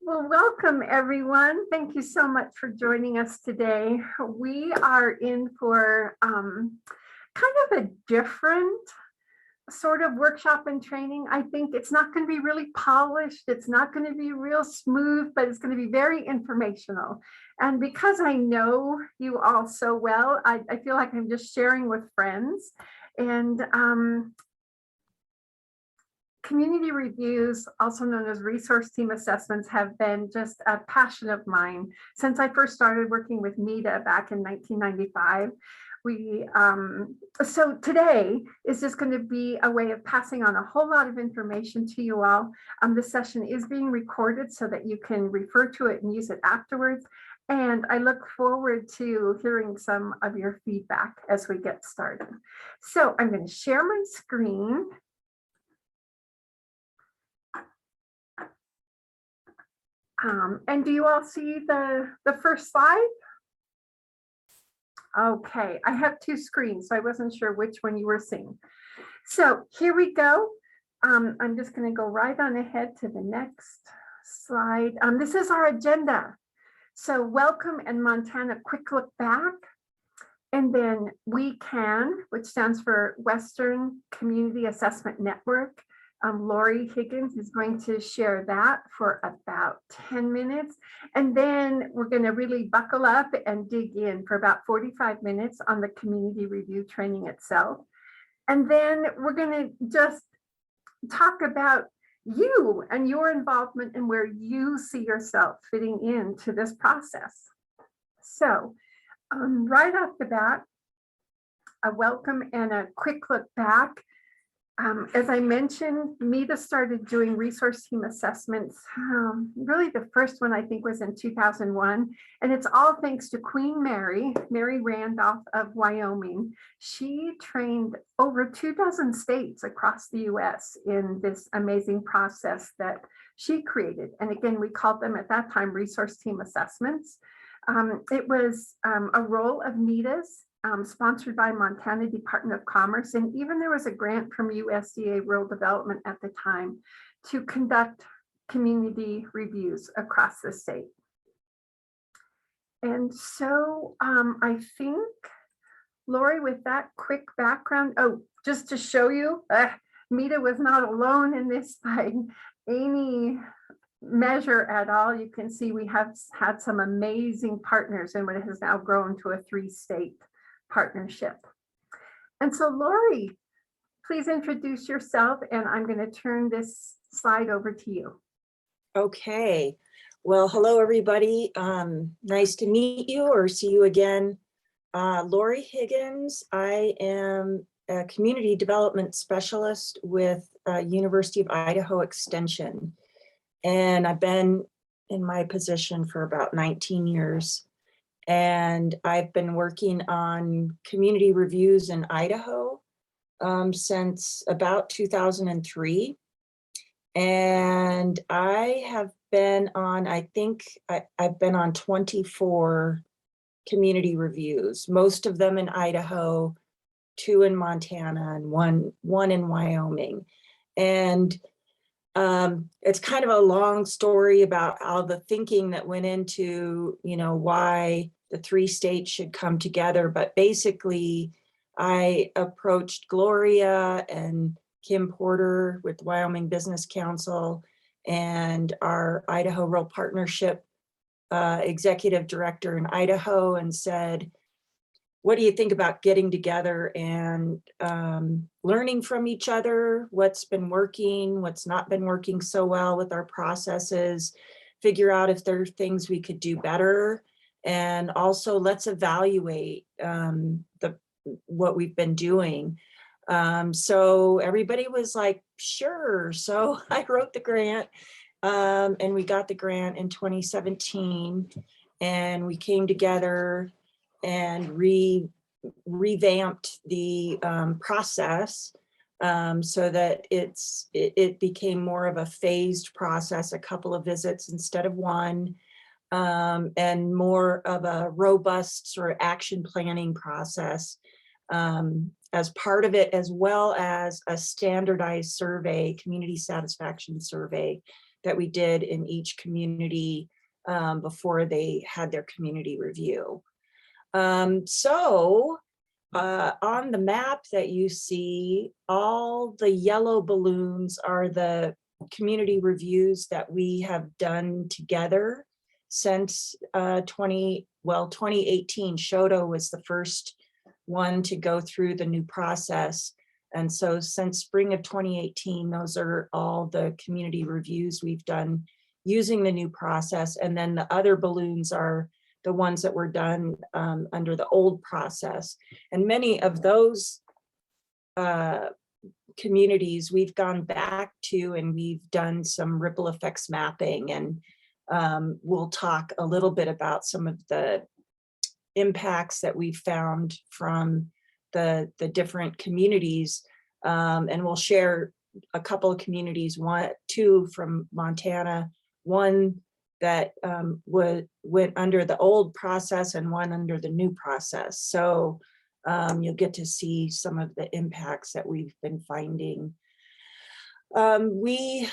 Well, welcome everyone. Thank you so much for joining us today. We are in for kind of a different sort of workshop and training. I think it's not going to be really polished. It's not going to be real smooth, but it's going to be very informational. And because I know you all so well, I feel like I'm just sharing with friends. And community reviews, also known as resource team assessments, have been just a passion of mine since I first started working with MEDA back in 1995. So today is just going to be a way of passing on a whole lot of information to you all. This session is being recorded so that you can refer to it and use it afterwards. And I look forward to hearing some of your feedback as we get started. So I'm going to share my screen. And do you all see the first slide? Okay, I have two screens, so I wasn't sure which one you were seeing. So here we go. I'm just going to go right on ahead to the next slide. This is our agenda. So welcome and Montana quick look back. And then we can, which stands for Western Community Assessment Network. Lori Higgins is going to share that for about 10 minutes. And then we're going to really buckle up and dig in for about 45 minutes on the community review training itself. And then we're going to just talk about you and your involvement and where you see yourself fitting into this process. So right off the bat, a welcome and a quick look back. As I mentioned, MEDA started doing resource team assessments. Really the first one I think was in 2001. And it's all thanks to Queen Mary Randolph of Wyoming. She trained over 24 states across the US in this amazing process that she created. And again, we called them at that time resource team assessments. It was a role of MEDA's, sponsored by Montana Department of Commerce. And even there was a grant from USDA Rural Development at the time to conduct community reviews across the state. And so I think, Lori, with that quick background, just to show you, MEDA was not alone in this by any measure at all. You can see we have had some amazing partners and what has now grown to a 3-state partnership. And so Lori, please introduce yourself, and I'm going to turn this slide over to you. Okay, well, hello everybody. Nice to meet you or see you again. Lori Higgins. I am a community development specialist with University of Idaho Extension, and I've been in my position for about 19 years. And I've been working on community reviews in Idaho since about 2003. And I have been on, I think I've been on 24 community reviews, most of them in Idaho, 2 in Montana, and one in Wyoming. And it's kind of a long story about all the thinking that went into, why the 3 states should come together. But basically, I approached Gloria and Kim Porter with Wyoming Business Council and our Idaho Rural Partnership executive director in Idaho and said, what do you think about getting together and learning from each other, what's been working, what's not been working so well with our processes, figure out if there are things we could do better, and also let's evaluate what we've been doing. So everybody was like, sure. So I wrote the grant and we got the grant in 2017, and we came together and revamped the process so that it became more of a phased process, a couple of visits instead of one, and more of a robust sort of action planning process as part of it, as well as a standardized survey, community satisfaction survey that we did in each community before they had their community review. On the map that you see, all the yellow balloons are the community reviews that we have done together since 2018. Shoto was the first one to go through the new process. And so since spring of 2018, those are all the community reviews we've done using the new process. And then the other balloons are the ones that were done under the old process. And many of those communities we've gone back to, and we've done some ripple effects mapping, and we'll talk a little bit about some of the impacts that we found from the different communities, and we'll share a couple of communities, two from Montana, one that went under the old process and one under the new process. So you'll get to see some of the impacts that we've been finding. The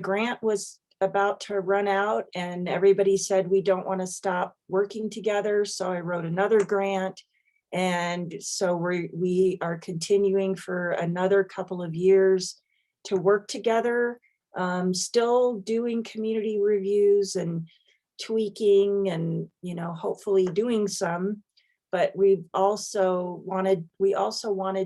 grant was about to run out, and everybody said we don't want to stop working together. So I wrote another grant, and so we are continuing for another couple of years to work together, still doing community reviews and tweaking and, you know, hopefully doing some, but we also wanted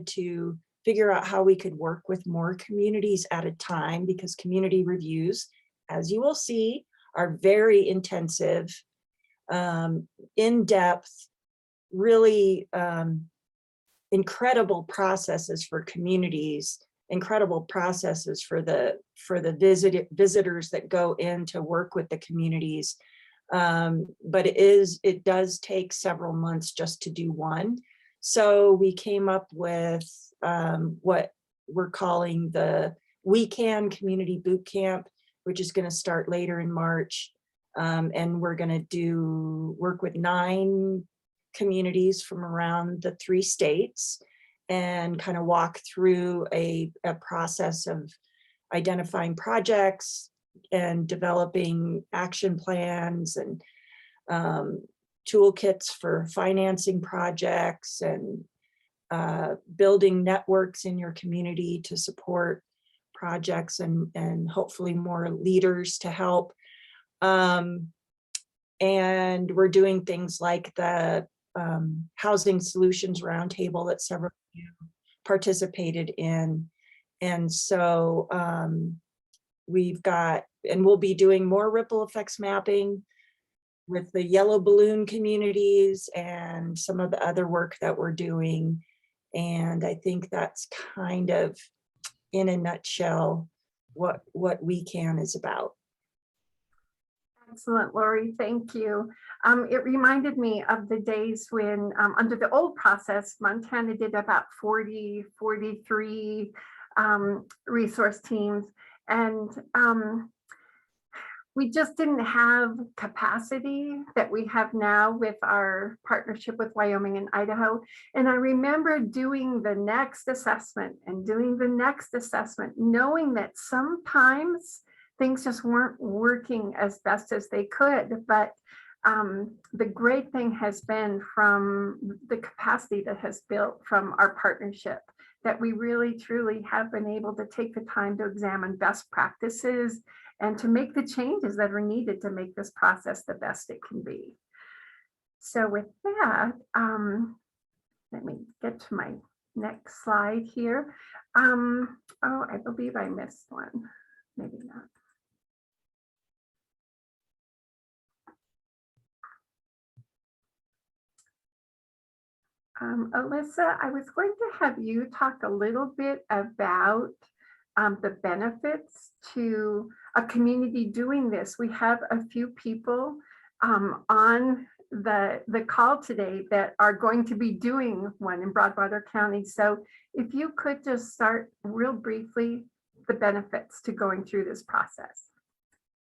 to figure out how we could work with more communities at a time, because community reviews, as you will see, are very intensive, in-depth, really incredible processes for communities, incredible processes for the visitors that go in to work with the communities. But it does take several months just to do one. So we came up with what we're calling the We Can Community Boot Camp, which is going to start later in March. And we're going to work with 9 communities from around the 3 states and kind of walk through a process of identifying projects and developing action plans and toolkits for financing projects and building networks in your community to support projects and hopefully more leaders to help. And we're doing things like the Housing Solutions Roundtable that several of you participated in. And so we've got, and we'll be doing more ripple effects mapping with the yellow balloon communities and some of the other work that we're doing. And I think that's kind of, in a nutshell, what We Can is about. Excellent, Lori, thank you. It reminded me of the days when under the old process, Montana did about 43 resource teams, and we just didn't have capacity that we have now with our partnership with Wyoming and Idaho. And I remember doing the next assessment and doing the next assessment, knowing that sometimes things just weren't working as best as they could. But the great thing has been from the capacity that has built from our partnership, that we really truly have been able to take the time to examine best practices and to make the changes that are needed to make this process the best it can be. So with that, let me get to my next slide here. Oh, I believe I missed one, maybe not. Alyssa, I was going to have you talk a little bit about the benefits to a community doing this. We have a few people on the call today that are going to be doing one in Broadwater County. So if you could just start real briefly, the benefits to going through this process.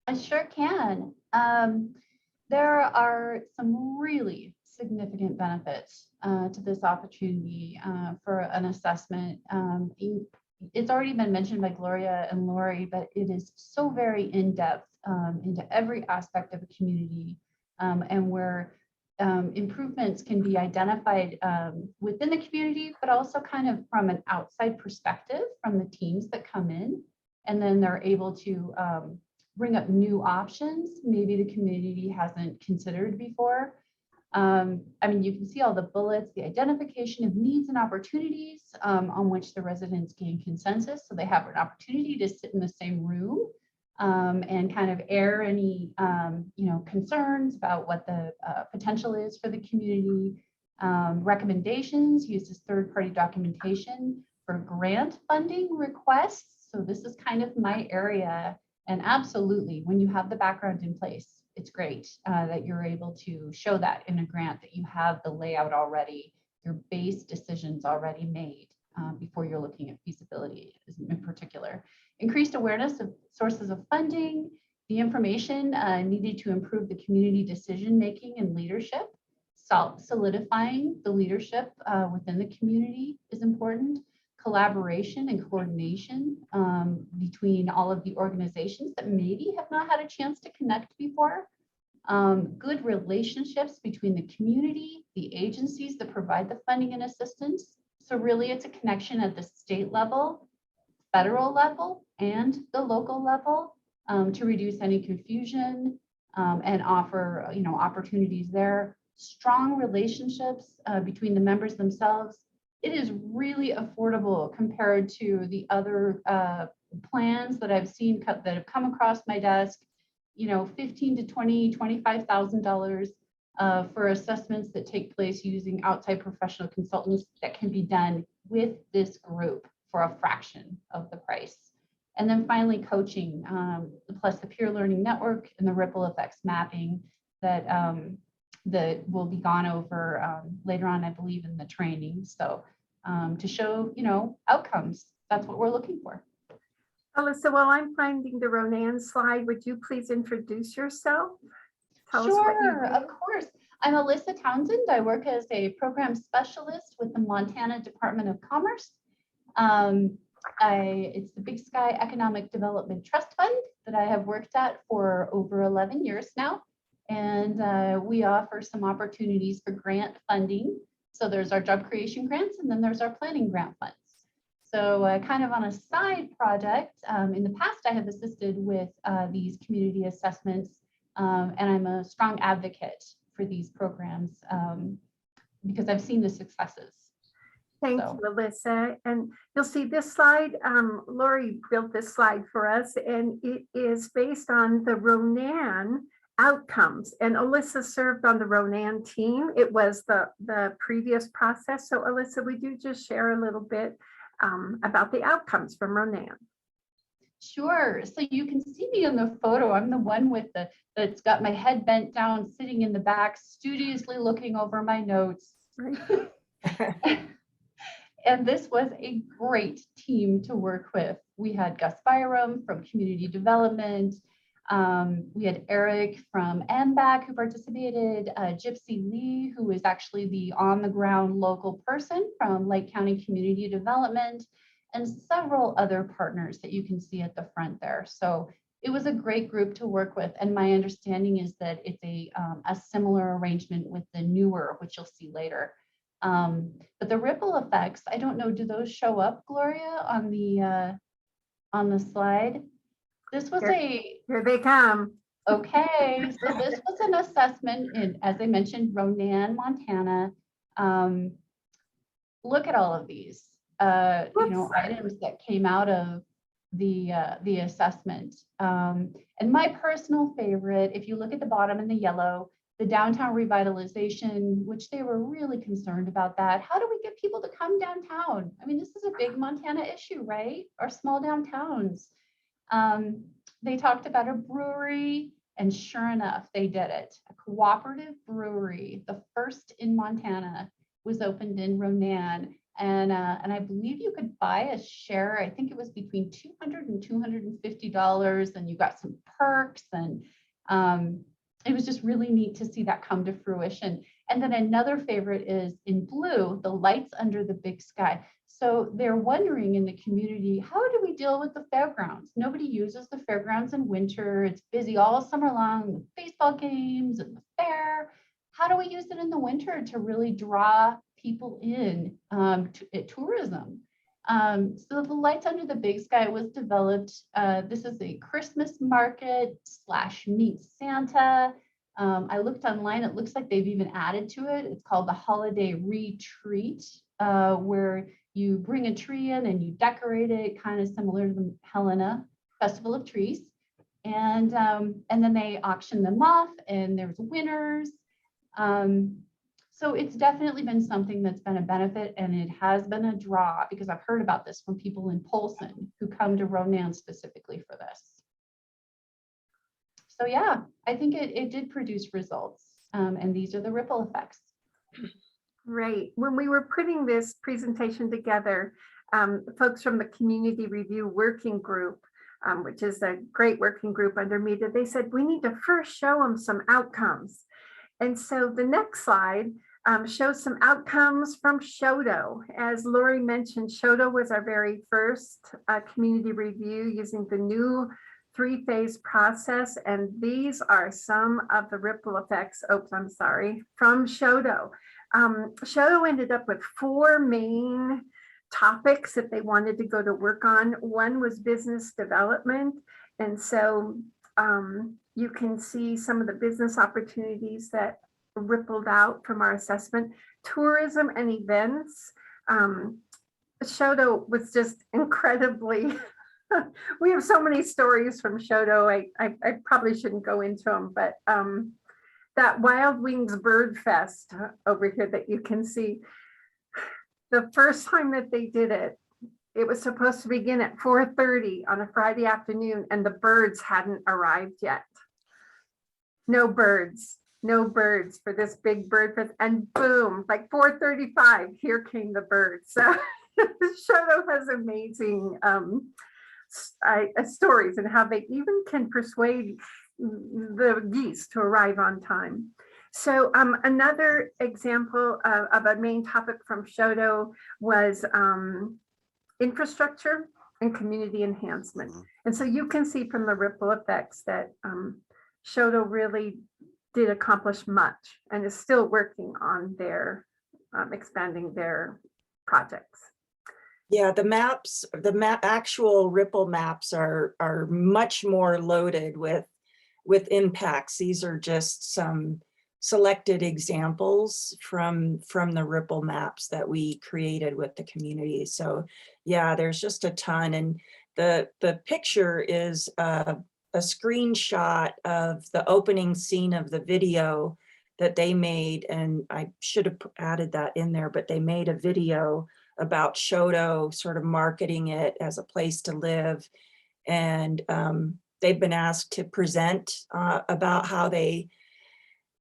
I sure can. There are some really significant benefits to this opportunity for an assessment. it's already been mentioned by Gloria and Lori, but it is so very in-depth into every aspect of a community, and where improvements can be identified within the community, but also kind of from an outside perspective from the teams that come in, and then they're able to bring up new options maybe the community hasn't considered before. I mean, you can see all the bullets, the identification of needs and opportunities on which the residents gain consensus. So they have an opportunity to sit in the same room and kind of air any, concerns about what the potential is for the community. Recommendations, use as third-party documentation for grant funding requests. So this is kind of my area. And absolutely, when you have the background in place, it's great that you're able to show that in a grant, that you have the layout already, your base decisions already made before you're looking at feasibility in particular. Increased awareness of sources of funding, the information needed to improve the community decision-making and leadership. Solidifying the leadership within the community is important. Collaboration and coordination between all of the organizations that maybe have not had a chance to connect before. Good relationships between the community, the agencies that provide the funding and assistance. So really it's a connection at the state level, federal level, and the local level to reduce any confusion and offer opportunities there. Strong relationships between the members themselves. It is really affordable compared to the other plans that I've seen that have come across my desk. $15,000 to $25,000 for assessments that take place using outside professional consultants that can be done with this group for a fraction of the price. And then finally, coaching, plus the peer learning network and the ripple effects mapping that that will be gone over later on, I believe, in the training. So to show, outcomes, that's what we're looking for. Alyssa, while I'm finding the Ronan slide, would you please introduce yourself? Tell us what you Sure, do. of course. I'm Alyssa Townsend. I work as a program specialist with the Montana Department of Commerce. It's the Big Sky Economic Development Trust Fund that I have worked at for over 11 years now. And we offer some opportunities for grant funding. So there's our job creation grants, and then there's our planning grant funds. So kind of on a side project, in the past, I have assisted with these community assessments, and I'm a strong advocate for these programs because I've seen the successes. Thank you, Alyssa. And you'll see this slide, Lori built this slide for us, and it is based on the Ronan outcomes. And Alyssa served on the Ronan team. It was the previous process. So Alyssa, would you just share a little bit about the outcomes from Ronan? Sure. So you can see me in the photo. I'm the one with that's got my head bent down, sitting in the back, studiously looking over my notes. Right. And this was a great team to work with. We had Gus Byram from Community Development. We had Eric from NBAC who participated, Gypsy Lee, who is actually the on-the-ground local person from Lake County Community Development, and several other partners that you can see at the front there. So it was a great group to work with. And my understanding is that it's a similar arrangement with the newer, which you'll see later. But the ripple effects, I don't know, do those show up, Gloria, on the slide? This was Here they come. Okay, so this was an assessment in, as I mentioned, Ronan, Montana. Look at all of these, items that came out of the assessment. And my personal favorite, if you look at the bottom in the yellow, the downtown revitalization, which they were really concerned about that. How do we get people to come downtown? I mean, this is a big Montana issue, right? Our small downtowns. They talked about a brewery, and sure enough, they did it. A cooperative brewery, the first in Montana, was opened in Ronan. And I believe you could buy a share. I think it was between $200 and $250, and you got some perks, and it was just really neat to see that come to fruition. And then another favorite is in blue, the lights under the big sky. So they're wondering in the community, how do we deal with the fairgrounds? Nobody uses the fairgrounds in winter. It's busy all summer long with baseball games and the fair. How do we use it in the winter to really draw people in to tourism? So the Lights Under the Big Sky was developed. This is a Christmas market / Meet Santa. I looked online, it looks like they've even added to it. It's called the Holiday Retreat, where you bring a tree in and you decorate it, kind of similar to the Helena Festival of Trees. And then they auction them off and there's winners. So it's definitely been something that's been a benefit, and it has been a draw because I've heard about this from people in Polson who come to Ronan specifically for this. So yeah, I think it did produce results, and these are the ripple effects. Right. When we were putting this presentation together, folks from the Community Review Working Group, which is a great working group under MEDA, they said we need to first show them some outcomes. And so the next slide shows some outcomes from Shoto. As Lori mentioned, Shoto was our very first community review using the new 3-phase process. And these are some of the ripple effects, from Shoto. Shoto ended up with 4 main topics that they wanted to go to work on. One was business development. And so you can see some of the business opportunities that rippled out from our assessment. Tourism and events. Shoto was just incredibly, we have so many stories from Shoto. I probably shouldn't go into them, but that Wild Wings Bird Fest over here that you can see, the first time that they did it, it was supposed to begin at 4:30 on a Friday afternoon, and the birds hadn't arrived yet. No birds for this big bird fest, and boom, like 4:35, here came the birds. So Shoto has amazing stories and how they even can persuade the geese to arrive on time. So another example of a main topic from Shoto was infrastructure and community enhancement. And so you can see from the ripple effects that Shoto really did accomplish much and is still working on their expanding their projects. Yeah, the maps, actual ripple maps are much more loaded with impacts. These are just some selected examples from the ripple maps that we created with the community. So yeah, there's just a ton. And the picture is a screenshot of the opening scene of the video that they made. And I should have added that in there, but they made a video about Shoto, sort of marketing it as a place to live. And they've been asked to present about how they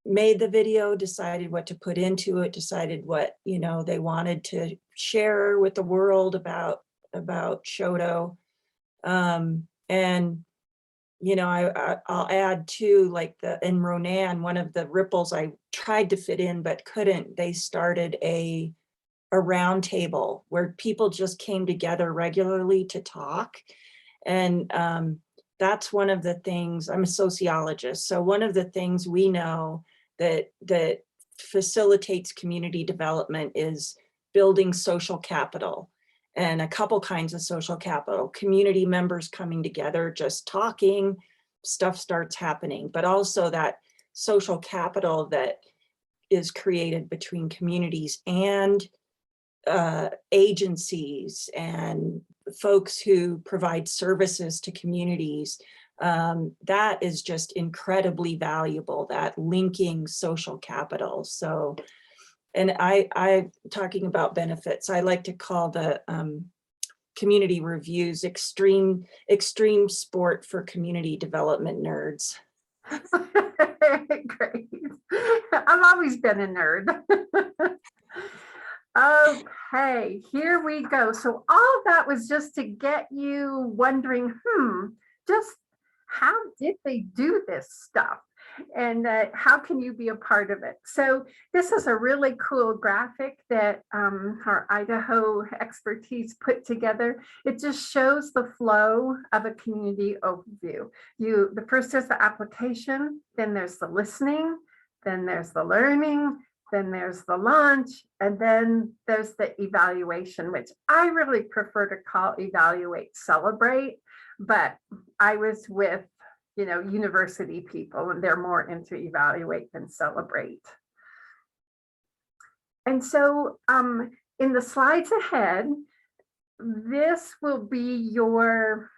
made the video, decided what to put into it, decided what, you know, they wanted to share with the world about Shoto. And, you know, I'll add too, like in Ronan, one of the ripples I tried to fit in but couldn't, they started a round table where people just came together regularly to talk. And that's one of the things, I'm a sociologist, so one of the things we know that facilitates community development is building social capital, and a couple kinds of social capital. Community members coming together, just talking, stuff starts happening, but also that social capital that is created between communities and agencies and folks who provide services to communities. That is just incredibly valuable, that linking social capital. So, and I talking about benefits, I like to call the community reviews extreme sport for community development nerds. Great. I've always been a nerd. Okay, here we go. So all that was just to get you wondering, just how did they do this stuff? And how can you be a part of it? So this is a really cool graphic that our Idaho expertise put together. It just shows the flow of a community overview. The first is the application, then there's the listening, then there's the learning, then there's the launch, and then there's the evaluation, which I really prefer to call evaluate, celebrate. But I was with, university people, and they're more into evaluate than celebrate. And so in the slides ahead, this will be your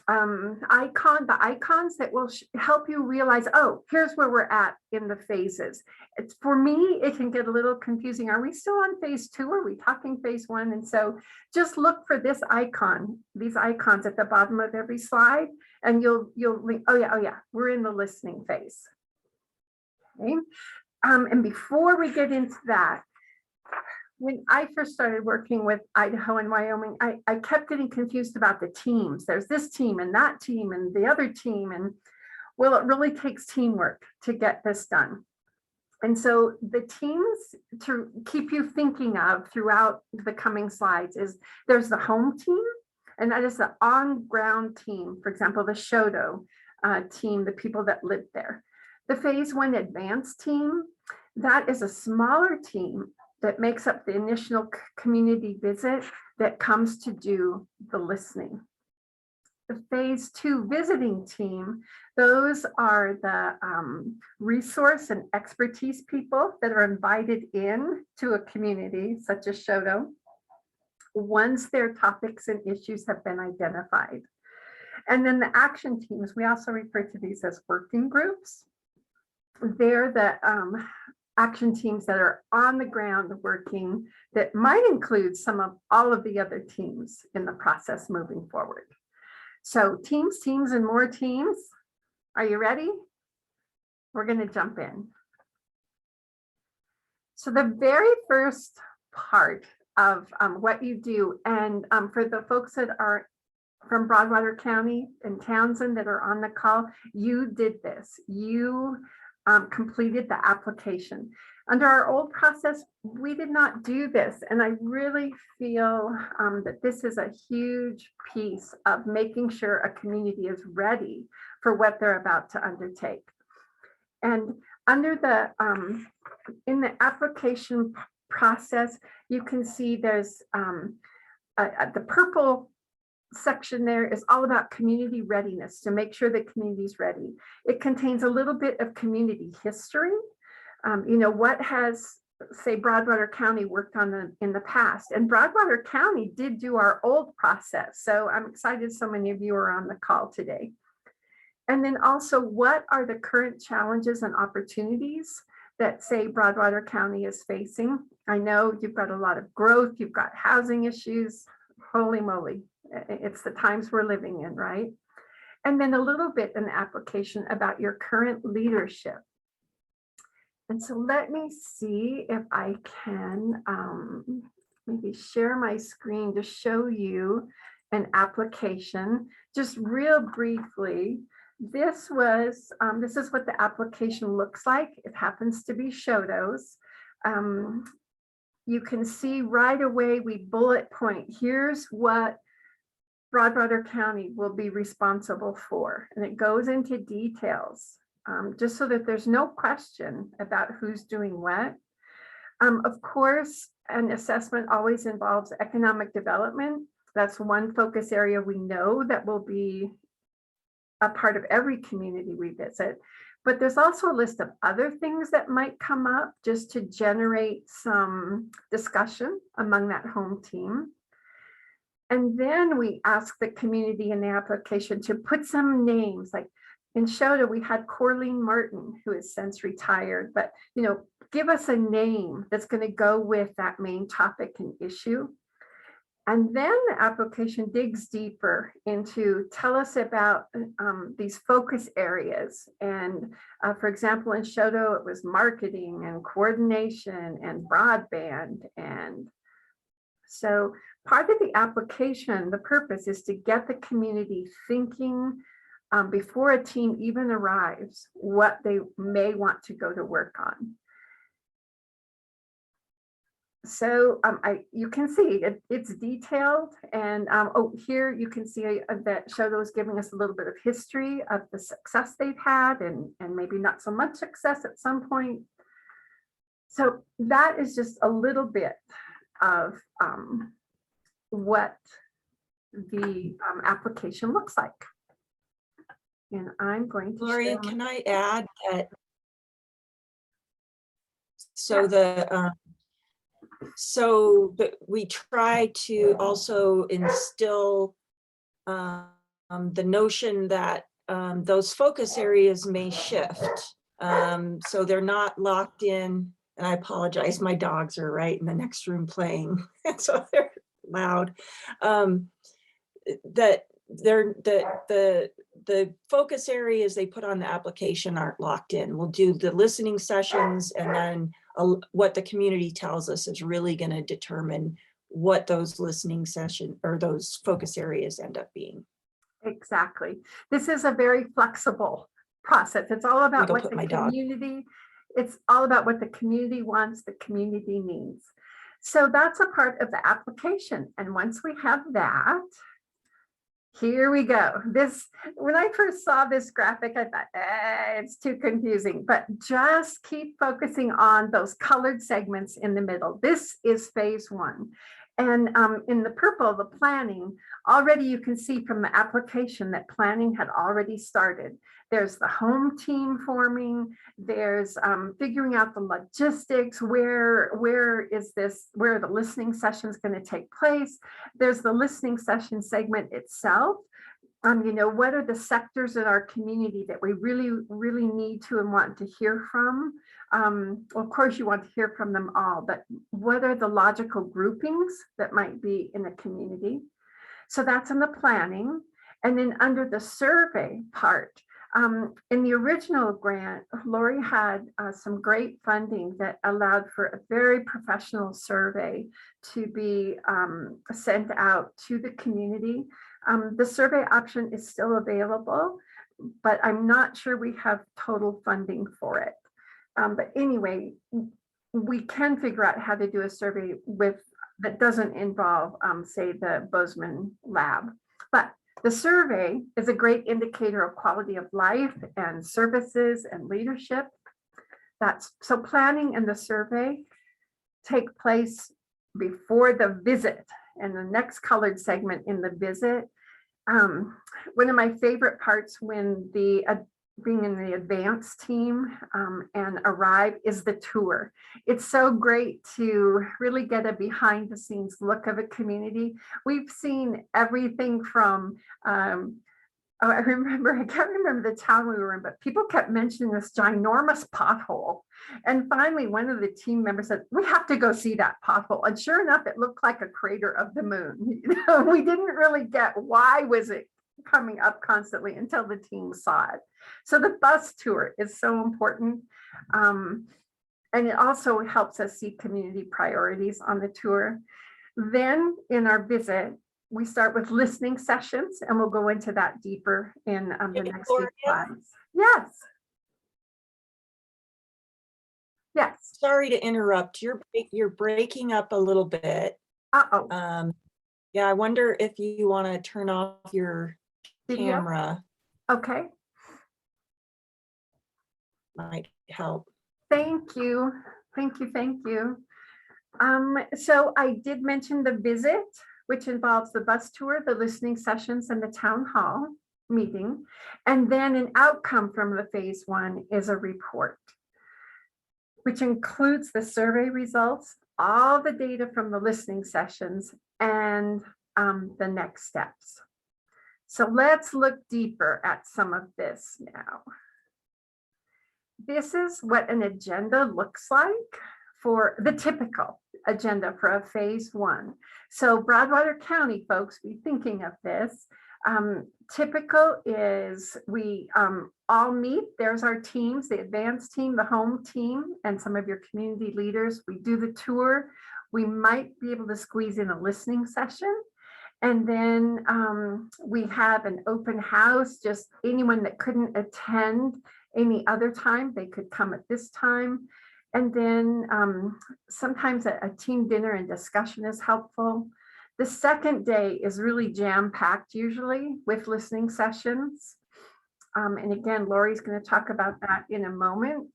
the icons that will help you realize, oh, here's where we're at in the phases. It's, for me, it can get a little confusing. Are we still on phase 2? Are we talking phase 1? And so just look for this icon, these icons at the bottom of every slide, and you'll oh yeah, we're in the listening phase. Okay. And before we get into that, when I first started working with Idaho and Wyoming, I kept getting confused about the teams. There's this team and that team and the other team. And well, it really takes teamwork to get this done. And so the teams to keep you thinking of throughout the coming slides is there's the home team, and that is the on-ground team. For example, the Shoto team, the people that live there. The phase 1 advanced team, that is a smaller team that makes up the initial community visit that comes to do the listening. The phase 2 visiting team, those are the resource and expertise people that are invited in to a community such as Shoto once their topics and issues have been identified. And then the action teams, we also refer to these as working groups. They're the action teams that are on the ground working, that might include all of the other teams in the process moving forward. So teams, and more teams. Are you ready? We're going to jump in. So the very first part of what you do, and for the folks that are from Broadwater County and Townsend that are on the call, you did this. You completed the application. Under our old process, we did not do this. And I really feel that this is a huge piece of making sure a community is ready for what they're about to undertake. And under the, in the application process, you can see there's the purple section there is all about community readiness, to make sure the community is ready. It contains a little bit of community history. What has, say, Broadwater County worked on in the past, and Broadwater County did do our old process. So I'm excited so many of you are on the call today. And then also, what are the current challenges and opportunities that, say, Broadwater County is facing? I know you've got a lot of growth, you've got housing issues, holy moly. It's the times we're living in, right? And then a little bit in the application about your current leadership. And so let me see if I can maybe share my screen to show you an application. Just real briefly, this is what the application looks like. It happens to be Shoto's. You can see right away we bullet point, here's what Broadwater County will be responsible for. And it goes into details, just so that there's no question about who's doing what. Of course, an assessment always involves economic development. That's one focus area we know that will be a part of every community we visit. But there's also a list of other things that might come up just to generate some discussion among that home team. And then we ask the community in the application to put some names. Like in Shoto, we had Corleen Martin, who is since retired, but give us a name that's going to go with that main topic and issue. And then the application digs deeper into, tell us about these focus areas. And for example, in Shoto, it was marketing and coordination and broadband. And so part of the application, the purpose is to get the community thinking before a team even arrives, what they may want to go to work on. So you can see it's detailed, and oh, here you can see that Shoto is giving us a little bit of history of the success they've had, and maybe not so much success at some point. So that is just a little bit of what the application looks like. And I'm going to Lori, share can I add that? So Yeah. we try to also instill the notion that those focus areas may shift. So they're not locked in, and I apologize, my dogs are right in the next room playing, so they're loud. That the focus areas they put on the application aren't locked in. We'll do the listening sessions, and then what the community tells us is really going to determine what those listening session or those focus areas end up being. Exactly. This is a very flexible process. It's all about what the community, it's all about what the community wants, the community needs. So that's a part of the application. And once we have that, here we go. When I first saw this graphic, I thought, it's too confusing, but just keep focusing on those colored segments in the middle. This is phase one. And in the purple, the planning, already you can see from the application that planning had already started. There's the home team forming, there's figuring out the logistics, where are the listening sessions going to take place? There's the listening session segment itself. What are the sectors in our community that we really, really need to and want to hear from? Of course, you want to hear from them all, but what are the logical groupings that might be in a community? So that's in the planning. And then under the survey part, in the original grant, Lori had some great funding that allowed for a very professional survey to be sent out to the community. The survey option is still available, but I'm not sure we have total funding for it. But anyway, we can figure out how to do a survey that doesn't involve, say, the Bozeman lab. But the survey is a great indicator of quality of life and services and leadership. So planning and the survey take place before the visit, and the next colored segment in the visit. One of my favorite parts when being in the advanced team and arrive is the tour. It's so great to really get a behind the scenes look of a community. We've seen everything from, I can't remember the town we were in, but people kept mentioning this ginormous pothole. And finally, one of the team members said, we have to go see that pothole. And sure enough, it looked like a crater of the moon. We didn't really get why was it coming up constantly until the team saw it. So the bus tour is so important. And it also helps us see community priorities on the tour. Then in our visit, we start with listening sessions, and we'll go into that deeper in the next few slides. Yes. Yes. Sorry to interrupt. You're breaking up a little bit. Uh-oh. Yeah, I wonder if you want to turn off your camera. Okay. Might help. Thank you. Thank you. Thank you. So I did mention the visit, which involves the bus tour, the listening sessions, and the town hall meeting. And then an outcome from the phase one is a report, which includes the survey results, all the data from the listening sessions, and the next steps. So let's look deeper at some of this now. This is what an agenda looks like for the typical agenda for a phase one. So Broadwater County folks, be thinking of this. Typical is we all meet. There's our teams, the advanced team, the home team, and some of your community leaders. We do the tour. We might be able to squeeze in a listening session. And then we have an open house, just anyone that couldn't attend any other time, they could come at this time. And then sometimes a team dinner and discussion is helpful. The second day is really jam-packed usually with listening sessions. And again, Lori's going to talk about that in a moment.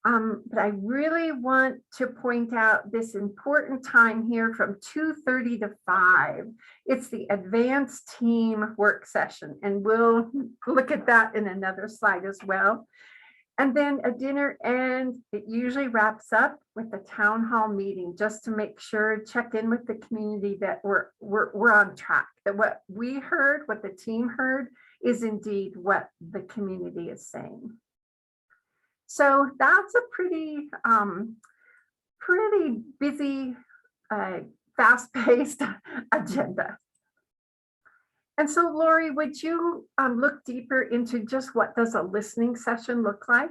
But I really want to point out this important time here from 2:30 to 5. It's the advanced team work session, and we'll look at that in another slide as well. And then a dinner, and it usually wraps up with a town hall meeting, just to make sure, check in with the community that we're on track, that what we heard, what the team heard, is indeed what the community is saying. So that's a pretty busy, fast-paced agenda. And so, Lori, would you look deeper into just what does a listening session look like?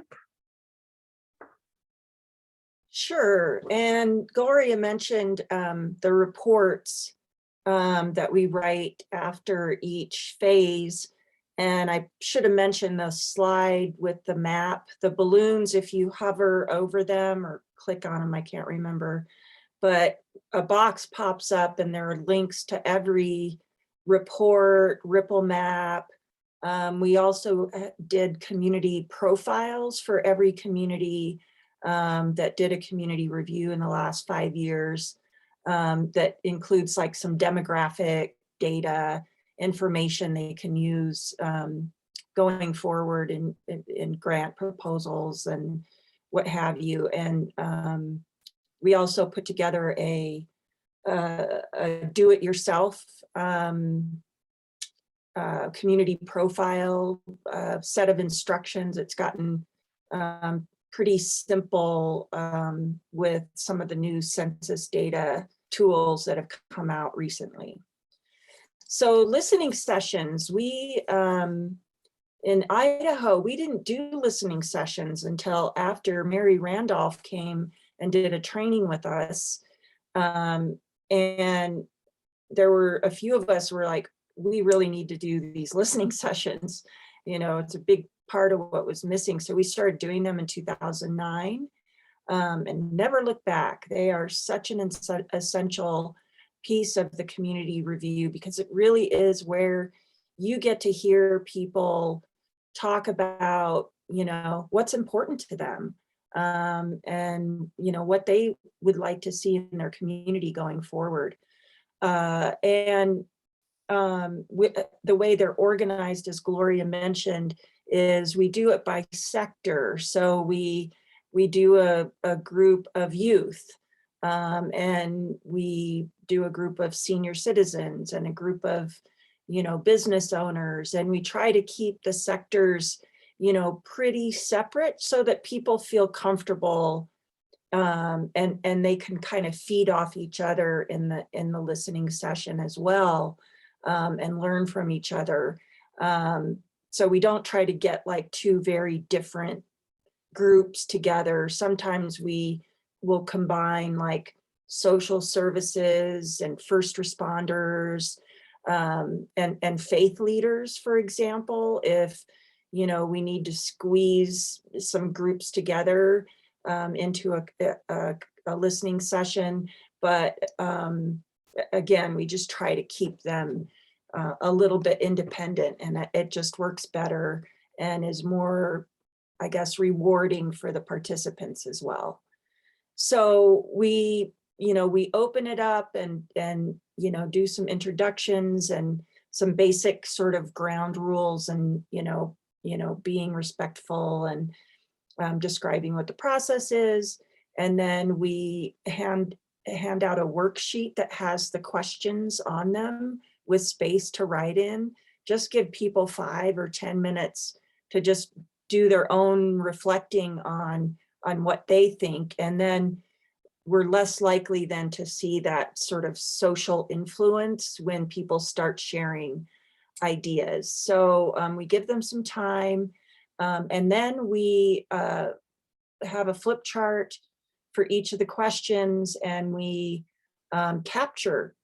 Sure. And Gloria mentioned the reports that we write after each phase. And I should have mentioned the slide with the map, the balloons, if you hover over them or click on them, I can't remember, but a box pops up and there are links to every report, ripple map. We also did community profiles for every community that did a community review in the last 5 years. That includes like some demographic data, information they can use going forward in grant proposals and what have you. And we also put together a do-it-yourself community profile set of instructions. It's gotten pretty simple with some of the new census data tools that have come out recently. So listening sessions, we in Idaho, we didn't do listening sessions until after Mary Randolph came and did a training with us. And there were a few of us were like, we really need to do these listening sessions. You know, it's a big part of what was missing. So we started doing them in 2009 and never looked back. They are such an essential piece of the community review because it really is where you get to hear people talk about, you know, what's important to them and, you know, what they would like to see in their community going forward. The way they're organized, as Gloria mentioned, is we do it by sector. So we do a group of youth and we do a group of senior citizens and a group of, you know, business owners. And we try to keep the sectors, you know, pretty separate so that people feel comfortable and they can kind of feed off each other in the listening session as well and learn from each other. So we don't try to get like two very different groups together. Sometimes we will combine like social services and first responders and faith leaders, for example, if, you know, we need to squeeze some groups together into a listening session. But again, we just try to keep them a little bit independent, and it just works better and is more, I guess, rewarding for the participants as well. So we, you know, we open it up and you know, do some introductions and some basic sort of ground rules and, you know, being respectful and describing what the process is. And then we hand out a worksheet that has the questions on them with space to write in. Just give people 5 or 10 minutes to just do their own reflecting on what they think. And then we're less likely then to see that sort of social influence when people start sharing ideas. So we give them some time and then we have a flip chart for each of the questions, and we capture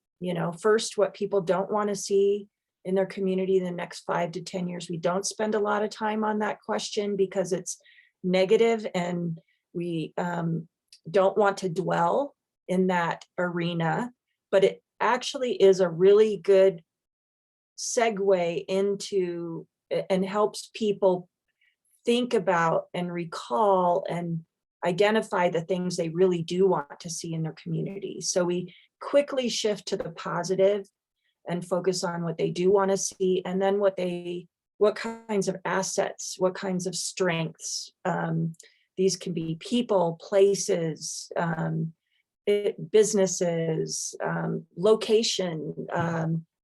first, what people don't want to see in their community in the next 5 to 10 years. We don't spend a lot of time on that question because it's negative, and we don't want to dwell in that arena, but it actually is a really good segue into and helps people think about and recall and identify the things they really do want to see in their community. So we quickly shift to the positive and focus on what they do want to see, and then what kinds of assets, what kinds of strengths. These can be people, places, businesses, location,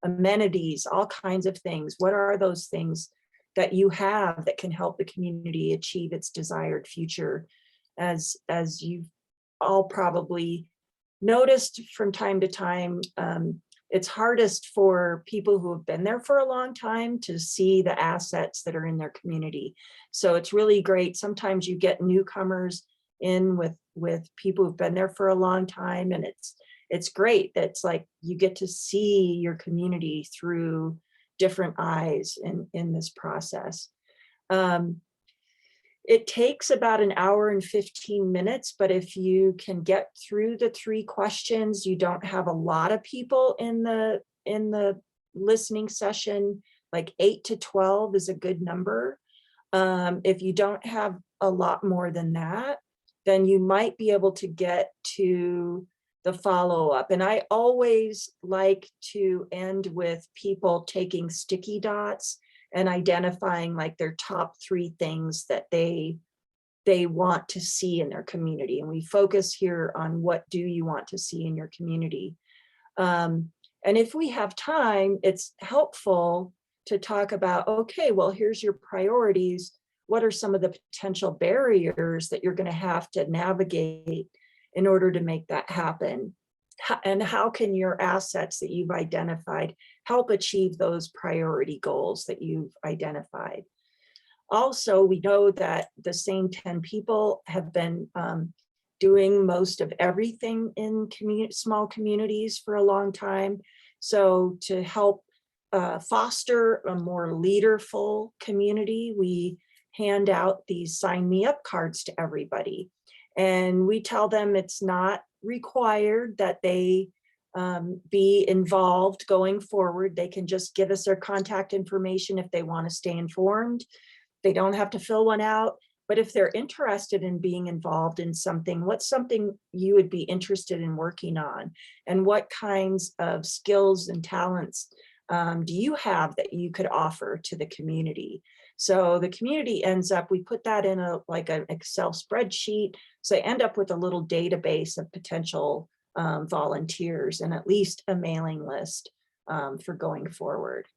amenities, all kinds of things. What are those things that you have that can help the community achieve its desired future? As you've all probably noticed from time to time, it's hardest for people who have been there for a long time to see the assets that are in their community. So it's really great. Sometimes you get newcomers in with people who've been there for a long time, and it's great. That's like you get to see your community through different eyes in this process. It takes about an hour and 15 minutes, but if you can get through the 3 questions, you don't have a lot of people in the listening session. Like 8 to 12 is a good number. If you don't have a lot more than that, then you might be able to get to the follow-up. And I always like to end with people taking sticky dots and identifying like their top 3 things that they want to see in their community. And we focus here on what do you want to see in your community. And if we have time, it's helpful to talk about, okay, well, here's your priorities. What are some of the potential barriers that you're going to have to navigate in order to make that happen? And how can your assets that you've identified help achieve those priority goals that you've identified? Also, we know that the same 10 people have been doing most of everything in small communities for a long time. So to help foster a more leaderful community, we hand out these sign me up cards to everybody. And we tell them it's not required that they be involved going forward. They can just give us their contact information if they want to stay informed. They don't have to fill one out. But if they're interested in being involved in something, what's something you would be interested in working on? And what kinds of skills and talents do you have that you could offer to the community? So the community ends up, we put that in an Excel spreadsheet. So they end up with a little database of potential volunteers and at least a mailing list for going forward.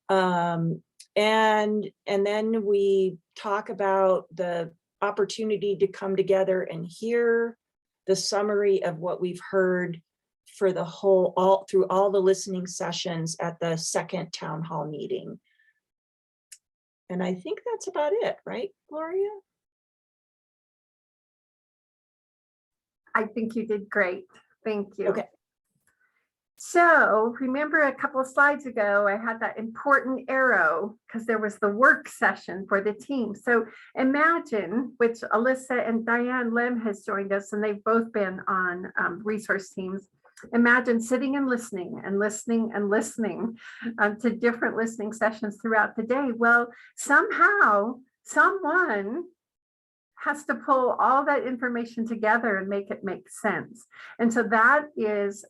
And then we talk about the opportunity to come together and hear the summary of what we've heard for the through all the listening sessions at the second town hall meeting. And I think that's about it, right, Gloria? I think you did great. Thank you. Okay. So remember a couple of slides ago, I had that important arrow because there was the work session for the team. So imagine, which Alyssa and Diane Lim has joined us, and they've both been on resource teams. Imagine sitting and listening and listening and listening to different listening sessions throughout the day. Well, somehow someone has to pull all that information together and make it make sense. And so that is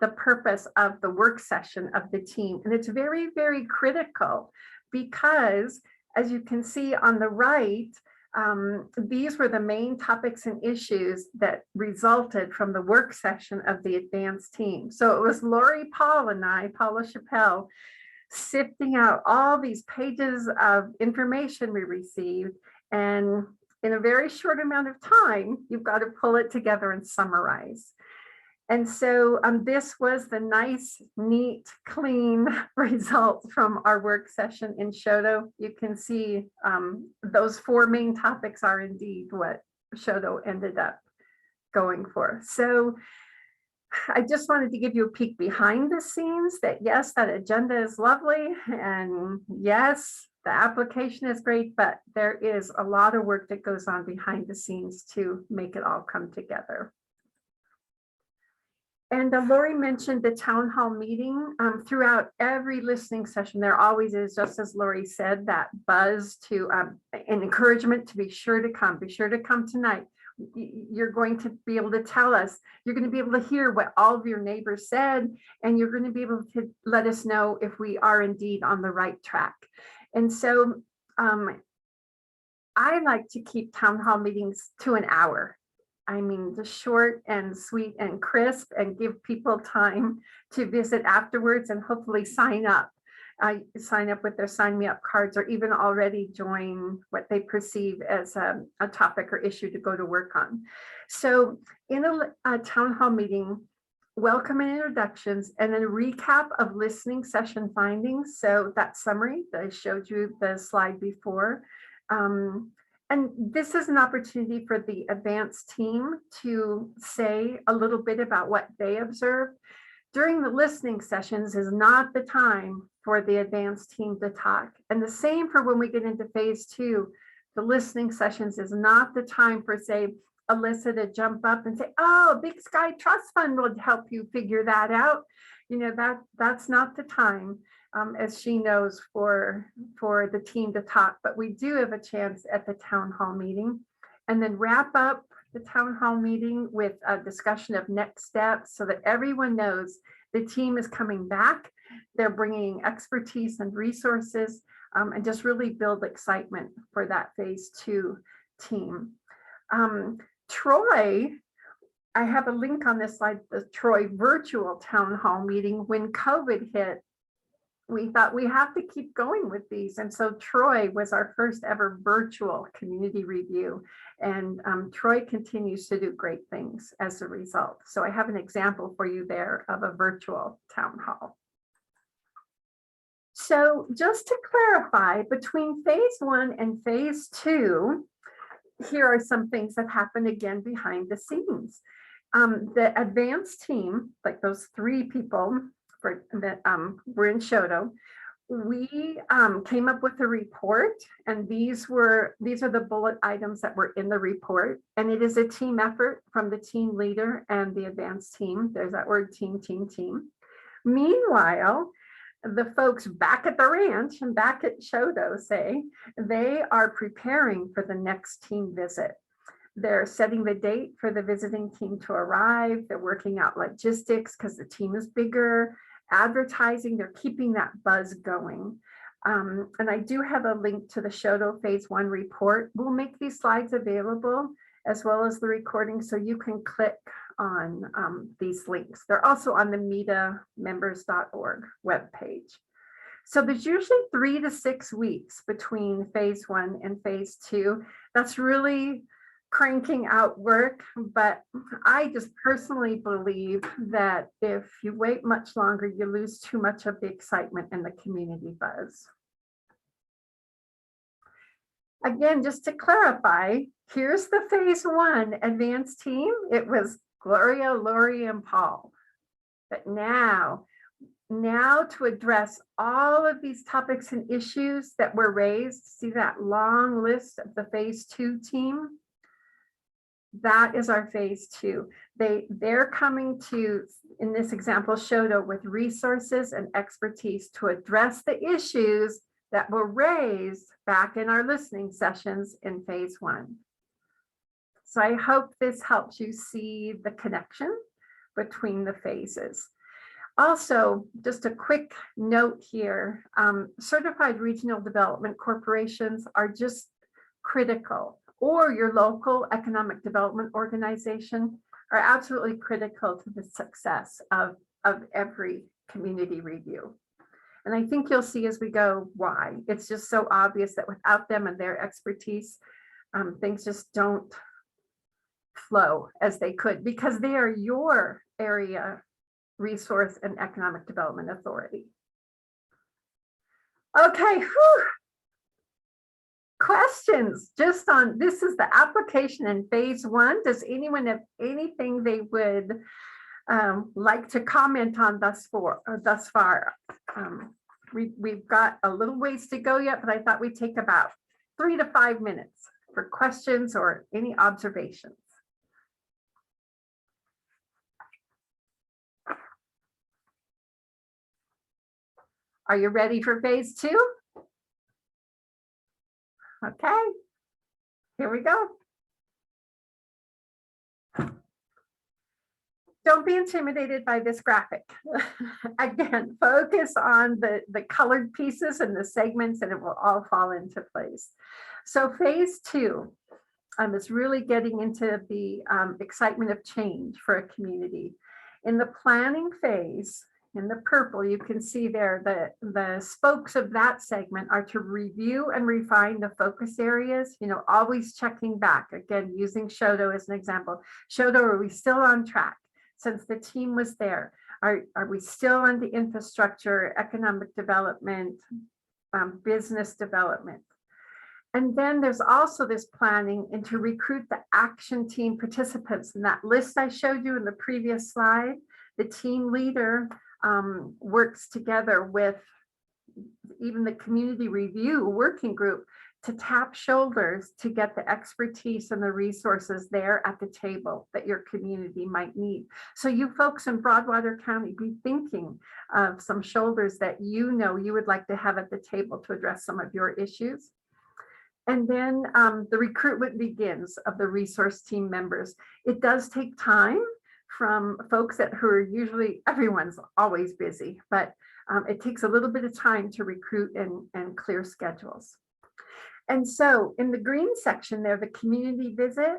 the purpose of the work session of the team. And it's very, very critical because, as you can see on the right, these were the main topics and issues that resulted from the work session of the advanced team. So it was Lori, Paul, and I, Paula Chappelle, sifting out all these pages of information we received. And in a very short amount of time, you've got to pull it together and summarize. And so this was the nice, neat, clean results from our work session in Shoto. You can see those 4 main topics are indeed what Shoto ended up going for. So I just wanted to give you a peek behind the scenes that yes, that agenda is lovely. And yes, the application is great, but there is a lot of work that goes on behind the scenes to make it all come together. And Lori mentioned the town hall meeting. Throughout every listening session, there always is, just as Lori said, that buzz to an encouragement to be sure to come. Be sure to come tonight. You're going to be able to tell us. You're going to be able to hear what all of your neighbors said, and you're going to be able to let us know if we are indeed on the right track. And so I like to keep town hall meetings to an hour. I mean, just short and sweet and crisp, and give people time to visit afterwards and hopefully sign up with their sign me up cards, or even already join what they perceive as a topic or issue to go to work on. So in a town hall meeting, welcome and introductions, and then a recap of listening session findings. So that summary that I showed you the slide before. And this is an opportunity for the advanced team to say a little bit about what they observed. During the listening sessions is not the time for the advanced team to talk. And the same for when we get into phase 2, the listening sessions is not the time for, say, Alyssa to jump up and say, oh, Big Sky Trust Fund will help you figure that out. You know, that's not the time. As she knows, for the team to talk, but we do have a chance at the town hall meeting, and then wrap up the town hall meeting with a discussion of next steps so that everyone knows the team is coming back. They're bringing expertise and resources, and just really build excitement for that phase 2 team. Troy, I have a link on this slide, the Troy virtual town hall meeting. When COVID hit, we thought we have to keep going with these. And so Troy was our first ever virtual community review. And Troy continues to do great things as a result. So I have an example for you there of a virtual town hall. So just to clarify, between phase 1 and phase 2, here are some things that happen again behind the scenes. The advanced team, like those 3 people that were in Shoto, we came up with a report, and these are the bullet items that were in the report. And it is a team effort from the team leader and the advanced team. There's that word team. Meanwhile, the folks back at the ranch and back at Shoto say they are preparing for the next team visit. They're setting the date for the visiting team to arrive. They're working out logistics because the team is bigger. Advertising, they're keeping that buzz going. And I do have a link to the Shoto phase 1 report. We'll make these slides available as well as the recording, so you can click on these links. They're also on the medamembers.org webpage. So there's usually 3 to 6 weeks between phase 1 and phase 2. That's really cranking out work, but I just personally believe that if you wait much longer, you lose too much of the excitement and the community buzz. Again, just to clarify, here's the phase 1 advanced team. It was Gloria, Lori, and Paul. But now to address all of these topics and issues that were raised, see that long list of the phase 2 team? That is our phase 2. They're coming to, in this example, Shoto, with resources and expertise to address the issues that were raised back in our listening sessions in phase 1. So I hope this helps you see the connection between the phases. Also, just a quick note here, certified regional development corporations are just critical, or your local economic development organization are absolutely critical to the success of every community review. And I think you'll see as we go why. It's just so obvious that without them and their expertise, things just don't flow as they could, because they are your area resource and economic development authority. Okay. Whew. Questions just on, this is the application in phase 1. Does anyone have anything they would like to comment on thus far. We've got a little ways to go yet, but I thought we'd take about 3 to 5 minutes for questions or any observations. Are you ready for phase 2? Okay, here we go. Don't be intimidated by this graphic. Again, focus on the colored pieces and the segments and it will all fall into place. So phase 2 is really getting into the excitement of change for a community. In the planning phase, in the purple, you can see there the spokes of that segment are to review and refine the focus areas, you know, always checking back. Again, using Shoto as an example. Shoto, are we still on track? Since the team was there, are we still on the infrastructure, economic development, business development? And then there's also this planning and to recruit the action team participants. In that list I showed you in the previous slide, the team leader works together with even the community review working group to tap shoulders to get the expertise and the resources there at the table that your community might need. So you folks in Broadwater County, be thinking of some shoulders that you know you would like to have at the table to address some of your issues. And then the recruitment begins of the resource team members. It does take time from folks who are usually, everyone's always busy, but it takes a little bit of time to recruit and clear schedules. And so in the green section there, the community visit,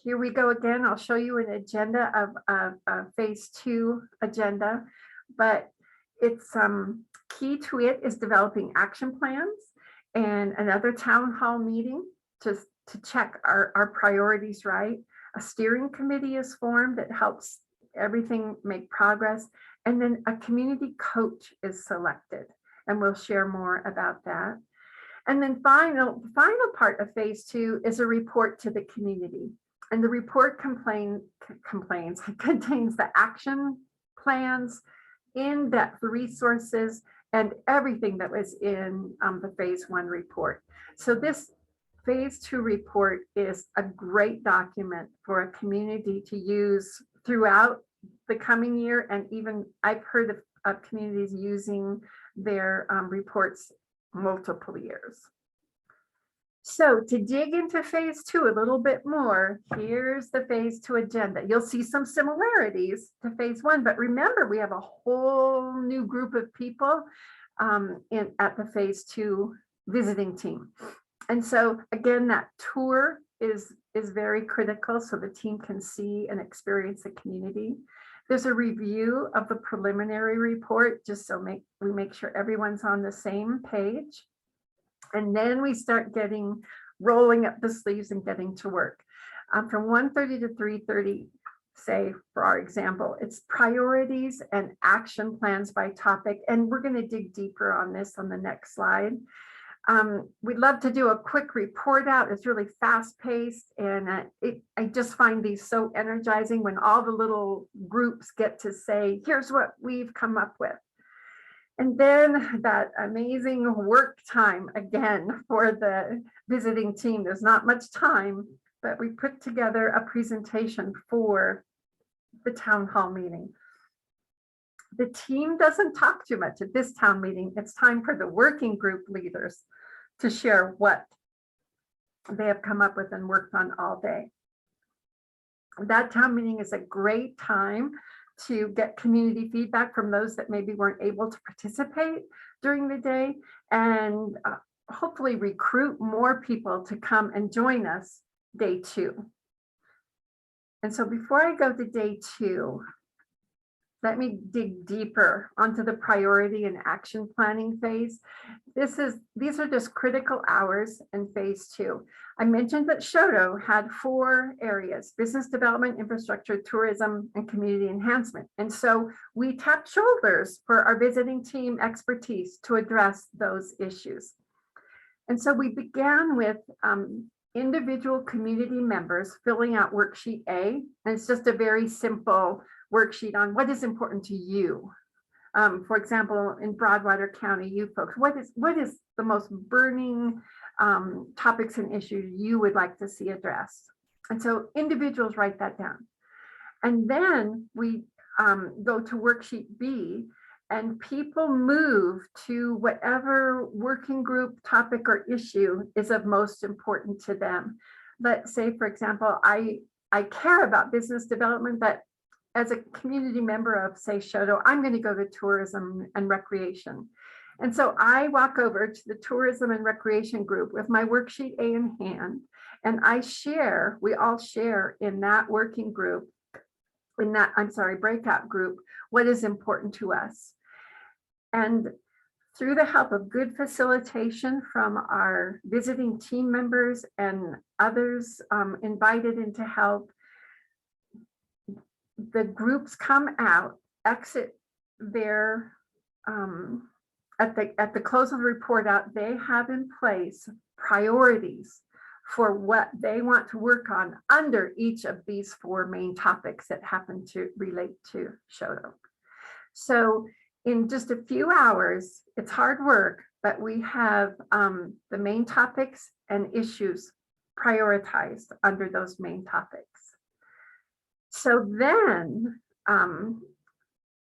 here we go again. I'll show you an agenda of phase 2 agenda, but it's key to it is developing action plans and another town hall meeting just to check our priorities right. A steering committee is formed that helps everything make progress. And then a community coach is selected, and we'll share more about that. And then final part of phase 2 is a report to the community. And the report contains the action plans, in-depth resources, and everything that was in the phase 1 report. So this phase 2 report is a great document for a community to use throughout the coming year. And even I've heard of communities using their reports multiple years. So to dig into phase 2 a little bit more, here's the phase 2 agenda. You'll see some similarities to phase 1, but remember we have a whole new group of people at the phase 2 visiting team. And so again, that tour is very critical so the team can see and experience the community. There's a review of the preliminary report, just so we make sure everyone's on the same page. And then we start rolling up the sleeves and getting to work. From 1:30 to 3:30, say, for our example, it's priorities and action plans by topic. And we're going to dig deeper on this on the next slide. We'd love to do a quick report out. It's really fast paced. And I just find these so energizing when all the little groups get to say, here's what we've come up with. And then that amazing work time again for the visiting team. There's not much time, but we put together a presentation for the town hall meeting. The team doesn't talk too much at this town meeting. It's time for the working group leaders to share what they have come up with and worked on all day. That town meeting is a great time to get community feedback from those that maybe weren't able to participate during the day, and hopefully recruit more people to come and join us day 2. And so before I go to day 2, let me dig deeper onto the priority and action planning phase. These are just critical hours in phase 2. I mentioned that Shoto had 4 areas: business development, infrastructure, tourism, and community enhancement. And so we tapped shoulders for our visiting team expertise to address those issues. And so we began with individual community members filling out worksheet A. And it's just a very simple worksheet on what is important to you. For example, in Broadwater County, you folks, what is the most burning topics and issues you would like to see addressed? And so individuals write that down. And then we go to worksheet B, and people move to whatever working group topic or issue is of most important to them. Let's say, for example, I care about business development, but as a community member of, say, Shoto, I'm going to go to tourism and recreation. And so I walk over to the tourism and recreation group with my worksheet A in hand, and we all share in that working group, breakout group, what is important to us. And through the help of good facilitation from our visiting team members and others invited in to help, the groups come out, exit their, at the close of the report out, they have in place priorities for what they want to work on under each of these 4 main topics that happen to relate to Shoto. So in just a few hours, it's hard work, but we have the main topics and issues prioritized under those main topics. So then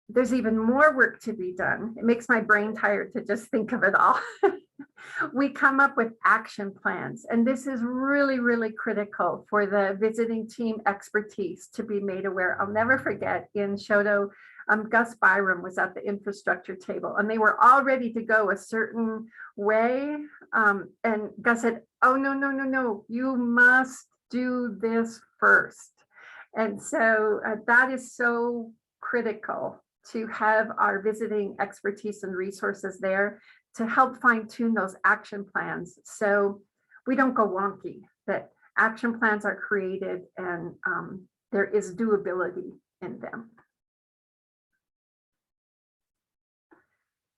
there's even more work to be done. It makes my brain tired to just think of it all. We come up with action plans, and this is really, really critical for the visiting team expertise to be made aware. I'll never forget in Shoto, Gus Byram was at the infrastructure table, and they were all ready to go a certain way. And Gus said, "Oh, no, you must do this first." And so that is so critical to have our visiting expertise and resources there to help fine tune those action plans so we don't go wonky, that action plans are created and there is doability in them.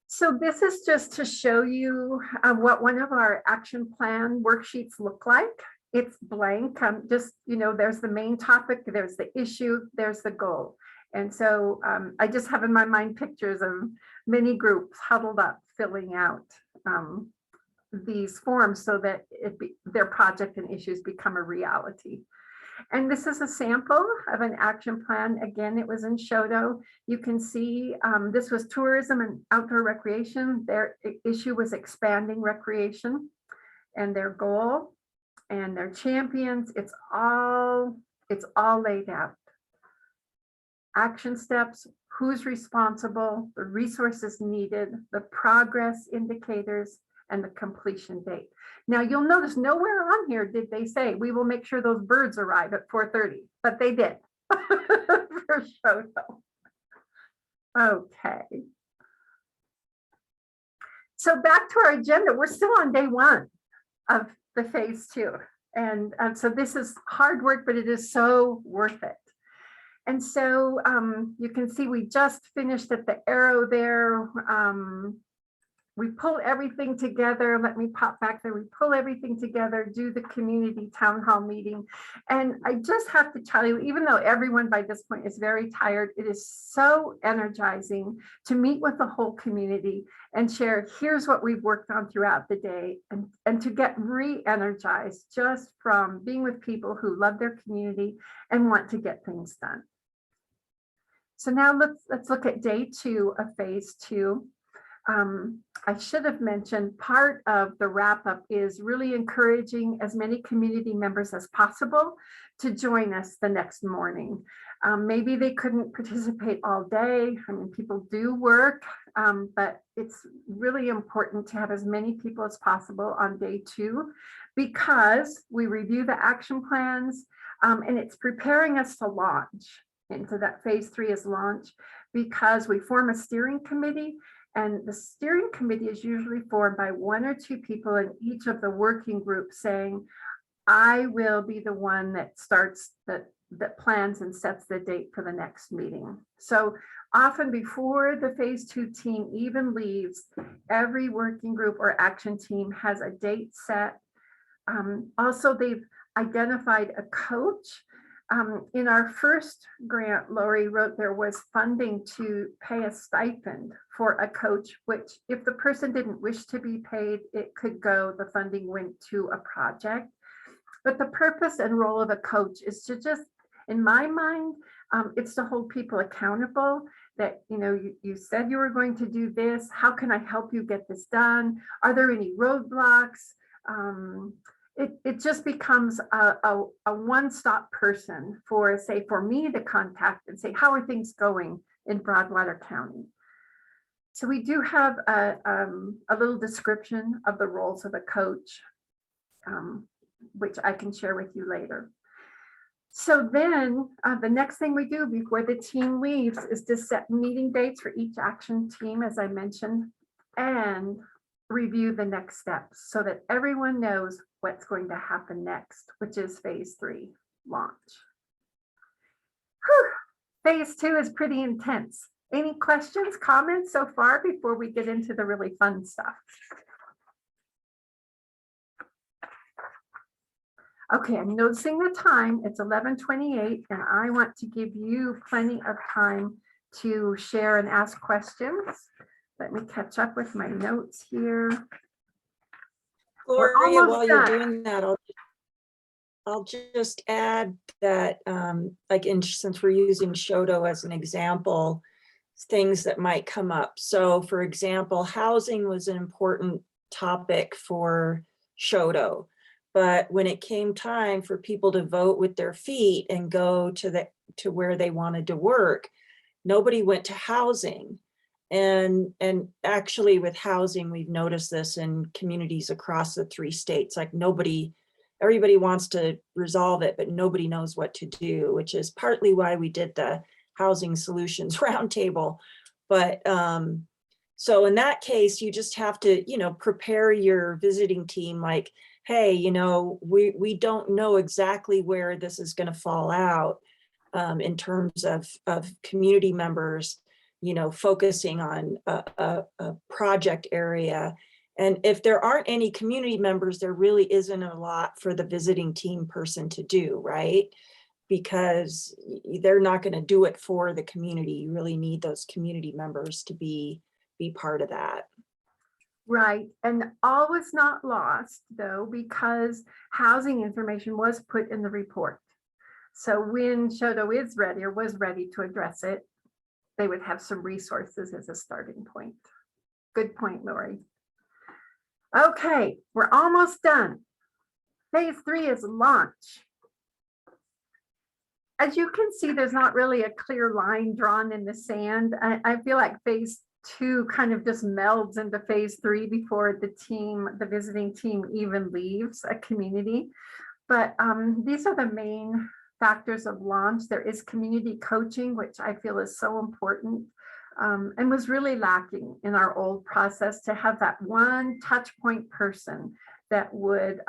So this is just to show you what one of our action plan worksheets look like. It's blank, just, there's the main topic, there's the issue, there's the goal. And so I just have in my mind pictures of many groups huddled up, filling out these forms so that their project and issues become a reality. And this is a sample of an action plan. Again, it was in Shoto. You can see this was tourism and outdoor recreation. Their issue was expanding recreation, and their goal and their champions. It's all laid out. Action steps, who's responsible, the resources needed, the progress indicators, and the completion date. Now you'll notice nowhere on here did they say, we will make sure those birds arrive at 4:30, but they did for Shoto. Okay. So back to our agenda, we're still on day 1 of the phase 2. And so this is hard work, but it is so worth it. And so you can see we just finished at the arrow there. We pull everything together. Let me pop back there. We pull everything together, do the community town hall meeting. And I just have to tell you, even though everyone by this point is very tired, it is so energizing to meet with the whole community and share, here's what we've worked on throughout the day, and to get re-energized just from being with people who love their community and want to get things done. So now let's look at day 2 of phase 2. I should have mentioned part of the wrap up is really encouraging as many community members as possible to join us the next morning. Maybe they couldn't participate all day. I mean, people do work, but it's really important to have as many people as possible on day 2 because we review the action plans and it's preparing us to launch into that phase 3 is launch, because we form a steering committee. And the steering committee is usually formed by 1 or 2 people in each of the working groups saying, I will be the one that starts, that plans and sets the date for the next meeting. So often before the phase 2 team even leaves, every working group or action team has a date set Also, they've identified a coach. In our first grant, Lori wrote there was funding to pay a stipend for a coach, which if the person didn't wish to be paid, it could go, the funding went to a project. But the purpose and role of a coach is to just, in my mind, it's to hold people accountable that, you said you were going to do this. How can I help you get this done? Are there any roadblocks? It just becomes a one-stop person for, say, for me to contact and say, how are things going in Broadwater County? So we do have a little description of the roles of a coach, which I can share with you later. So then the next thing we do before the team leaves is to set meeting dates for each action team, as I mentioned, and review the next steps so that everyone knows what's going to happen next, which is phase 3 launch. Whew. Phase 2 is pretty intense. Any questions, comments so far before we get into the really fun stuff? Okay, I'm noticing the time. It's 11:28, and I want to give you plenty of time to share and ask questions. Let me catch up with my notes here. Gloria, while you're doing that, I'll just add that, since we're using Shoto as an example, things that might come up. So for example, housing was an important topic for Shoto, but when it came time for people to vote with their feet and go to where they wanted to work, nobody went to housing. And actually with housing, we've noticed this in communities across the 3 states, like everybody wants to resolve it, but nobody knows what to do, which is partly why we did the Housing Solutions Roundtable. But so in that case, you just have to, prepare your visiting team like, hey, we don't know exactly where this is going to fall out in terms of community members, focusing on a project area. And if there aren't any community members, there really isn't a lot for the visiting team person to do, right? Because they're not going to do it for the community. You really need those community members to be part of that. Right, and all was not lost though, because housing information was put in the report. So when Shoto is ready or was ready to address it, they would have some resources as a starting point. Good point, Lori. Okay, we're almost done. Phase 3 is launch. As you can see, there's not really a clear line drawn in the sand. I feel like phase 2 kind of just melds into phase 3 before the visiting team even leaves a community. But these are the main factors of launch. There is community coaching, which I feel is so important and was really lacking in our old process, to have that one touch point person that would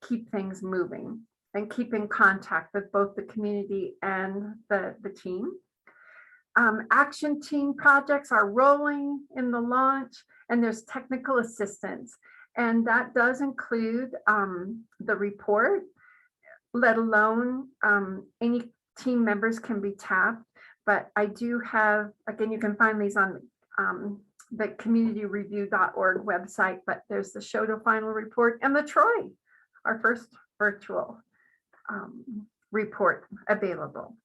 keep things moving and keep in contact with both the community and the team. Action team projects are rolling in the launch, and there's technical assistance. And that does include the report, let alone any team members can be tapped. But I do have, again, you can find these on the communityreview.org website, but there's the Shoto final report and the Troy, our first virtual report available.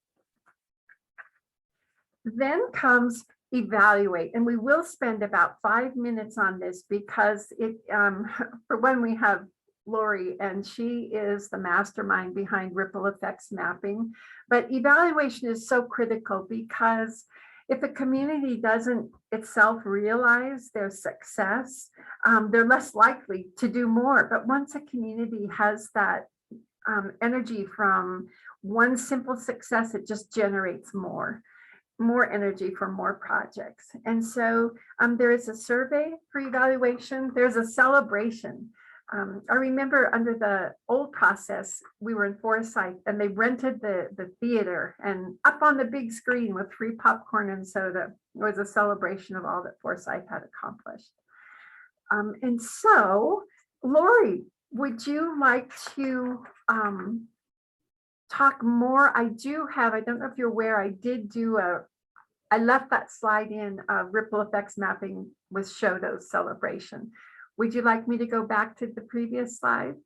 Then comes evaluate, and we will spend about 5 minutes on this because it, for one, we have Lori, and she is the mastermind behind ripple effects mapping. But evaluation is so critical because if a community doesn't itself realize their success, they're less likely to do more. But once a community has that energy from one simple success, it just generates more energy for more projects. And so there is a survey for evaluation. There's a celebration. I remember under the old process, we were in Forsyth and they rented the theater, and up on the big screen with free popcorn and soda was a celebration of all that Forsyth had accomplished. And so, Lori, would you like to talk more? I don't know if you're aware, I left that slide in, ripple effects mapping with Shoto's celebration. Would you like me to go back to the previous slide?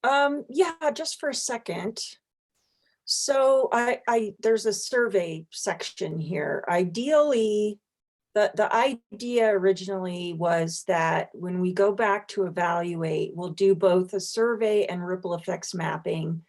Yeah, just for a second. So there's a survey section here. Ideally, the idea originally was that when we go back to evaluate, we'll do both a survey and ripple effects mapping.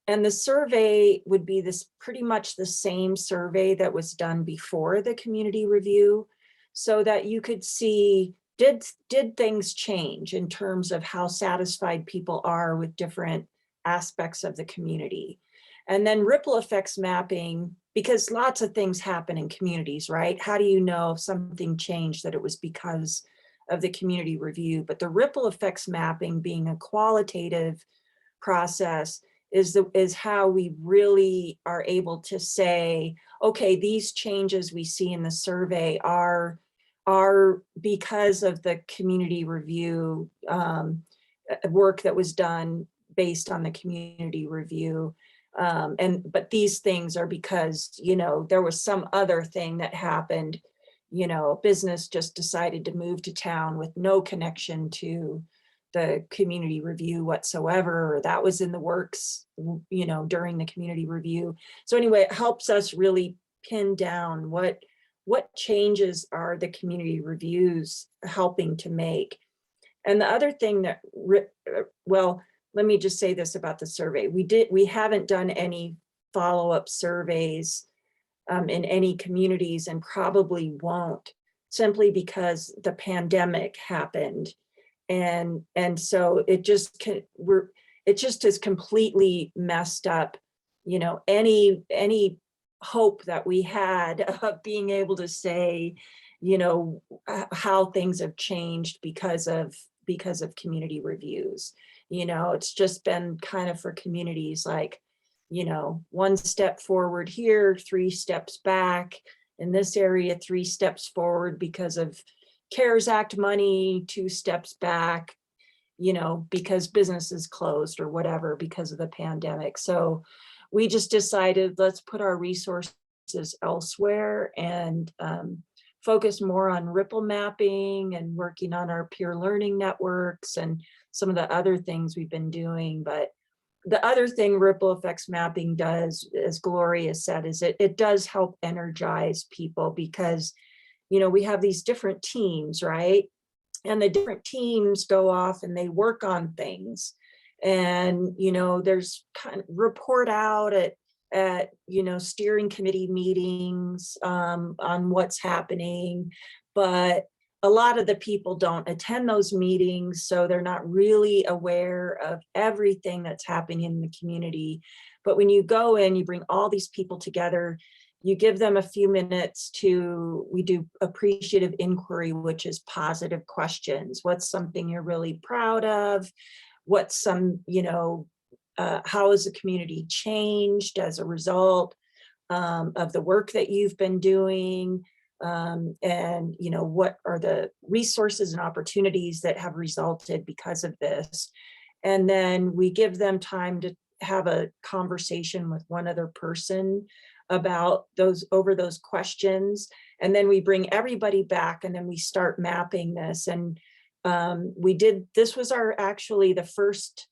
And the survey would be this pretty much the same survey that was done before the community review, so that you could see, did things change in terms of how satisfied people are with different aspects of the community. And then ripple effects mapping, because lots of things happen in communities, right? How do you know if something changed, that it was because of the community review? But the ripple effects mapping, being a qualitative process, is how we really are able to say, okay, these changes we see in the survey are because of the community review work that was done based on the community review. But these things are because, you know, there was some other thing that happened, you know, business just decided to move to town with no connection to the community review whatsoever, or that was in the works, you know, during the community review. So anyway, it helps us really pin down what changes are the community reviews helping to make. And the other thing that, well, let me just say this about the survey. We haven't done any follow-up surveys in any communities, and probably won't, simply because the pandemic happened. And so it just has completely messed up, you know, any hope that we had of being able to say, you know, how things have changed because of community reviews. You know, it's just been kind of for communities like, you know, 1 step forward here, 3 steps back. In this area, 3 steps forward because of CARES Act money, 2 steps back, you know, because businesses closed or whatever because of the pandemic. So we just decided, let's put our resources elsewhere and focus more on ripple mapping and working on our peer learning networks and some of the other things we've been doing. But the other thing ripple effects mapping does, as Gloria said, is it does help energize people, because, you know, we have these different teams, right? And the different teams go off and they work on things. And, you know, there's kind of report out at you know, steering committee meetings on what's happening. But a lot of the people don't attend those meetings, so they're not really aware of everything that's happening in the community. But when you go in, you bring all these people together, you give them a few minutes we do appreciative inquiry, which is positive questions. What's something you're really proud of? What's some, you know, how has the community changed as a result of the work that you've been doing? And, you know, what are the resources and opportunities that have resulted because of this? And then we give them time to have a conversation with one other person about those questions. And then we bring everybody back, and then we start mapping this. And this was actually the first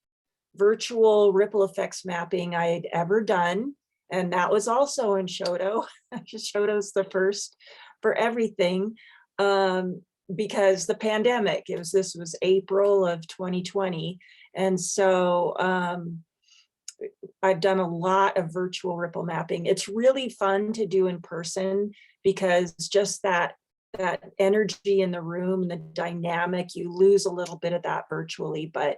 virtual ripple effects mapping I had ever done. And that was also in Shoto. Shoto's the first for everything, because the pandemic, this was April of 2020. And so I've done a lot of virtual ripple mapping. It's really fun to do in person, because just that energy in the room and the dynamic, you lose a little bit of that virtually, but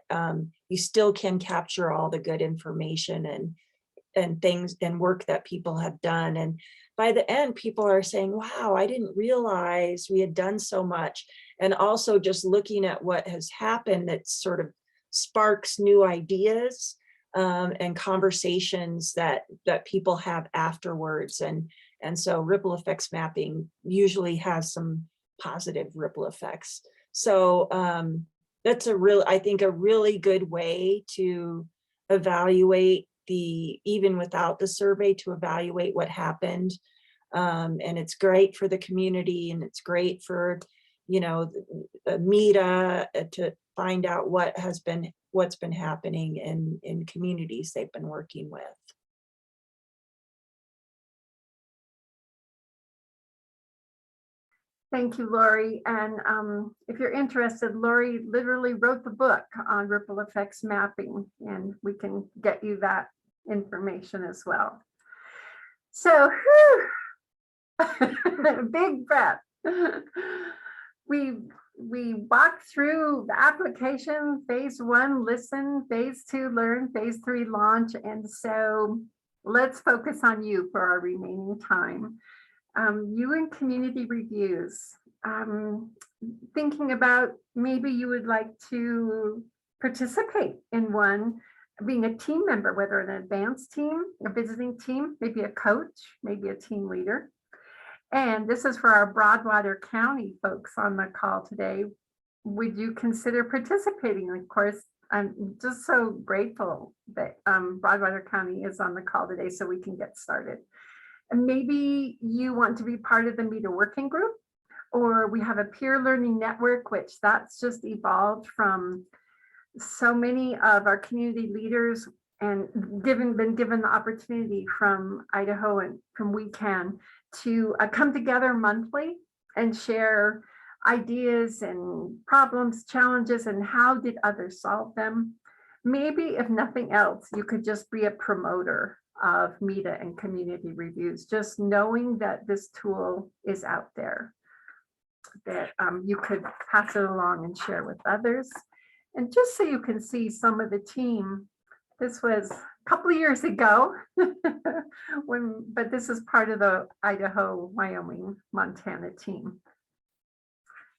you still can capture all the good information and things and work that people have done. And by the end, people are saying, wow, I didn't realize we had done so much. And also just looking at what has happened, that sort of sparks new ideas and conversations that people have afterwards. And so ripple effects mapping usually has some positive ripple effects. So that's I think a really good way to evaluate even without the survey, to evaluate what happened. And it's great for the community, and it's great for, you know, the MEDA to find out what's been happening in communities they've been working with. Thank you, Lori. And if you're interested, Lori literally wrote the book on ripple effects mapping, and we can get you that information as well. So, big breath. We walked through the application, phase 1, listen, phase 2, learn, phase 3, launch. And so let's focus on you for our remaining time. You and community reviews, thinking about maybe you would like to participate in one, being a team member, whether an advanced team, a visiting team, maybe a coach, maybe a team leader. And this is for our Broadwater County folks on the call today. Would you consider participating? Of course, I'm just so grateful that Broadwater County is on the call today so we can get started. And maybe you want to be part of the MEDA working group, or we have a peer learning network, which that's just evolved from so many of our community leaders and been given the opportunity from Idaho and from We Can to come together monthly and share ideas and problems, challenges, and how did others solve them. Maybe if nothing else, you could just be a promoter of MEDA and community reviews, just knowing that this tool is out there, that you could pass it along and share with others. And just so you can see some of the team, this was a couple of years ago, but this is part of the Idaho, Wyoming, Montana team.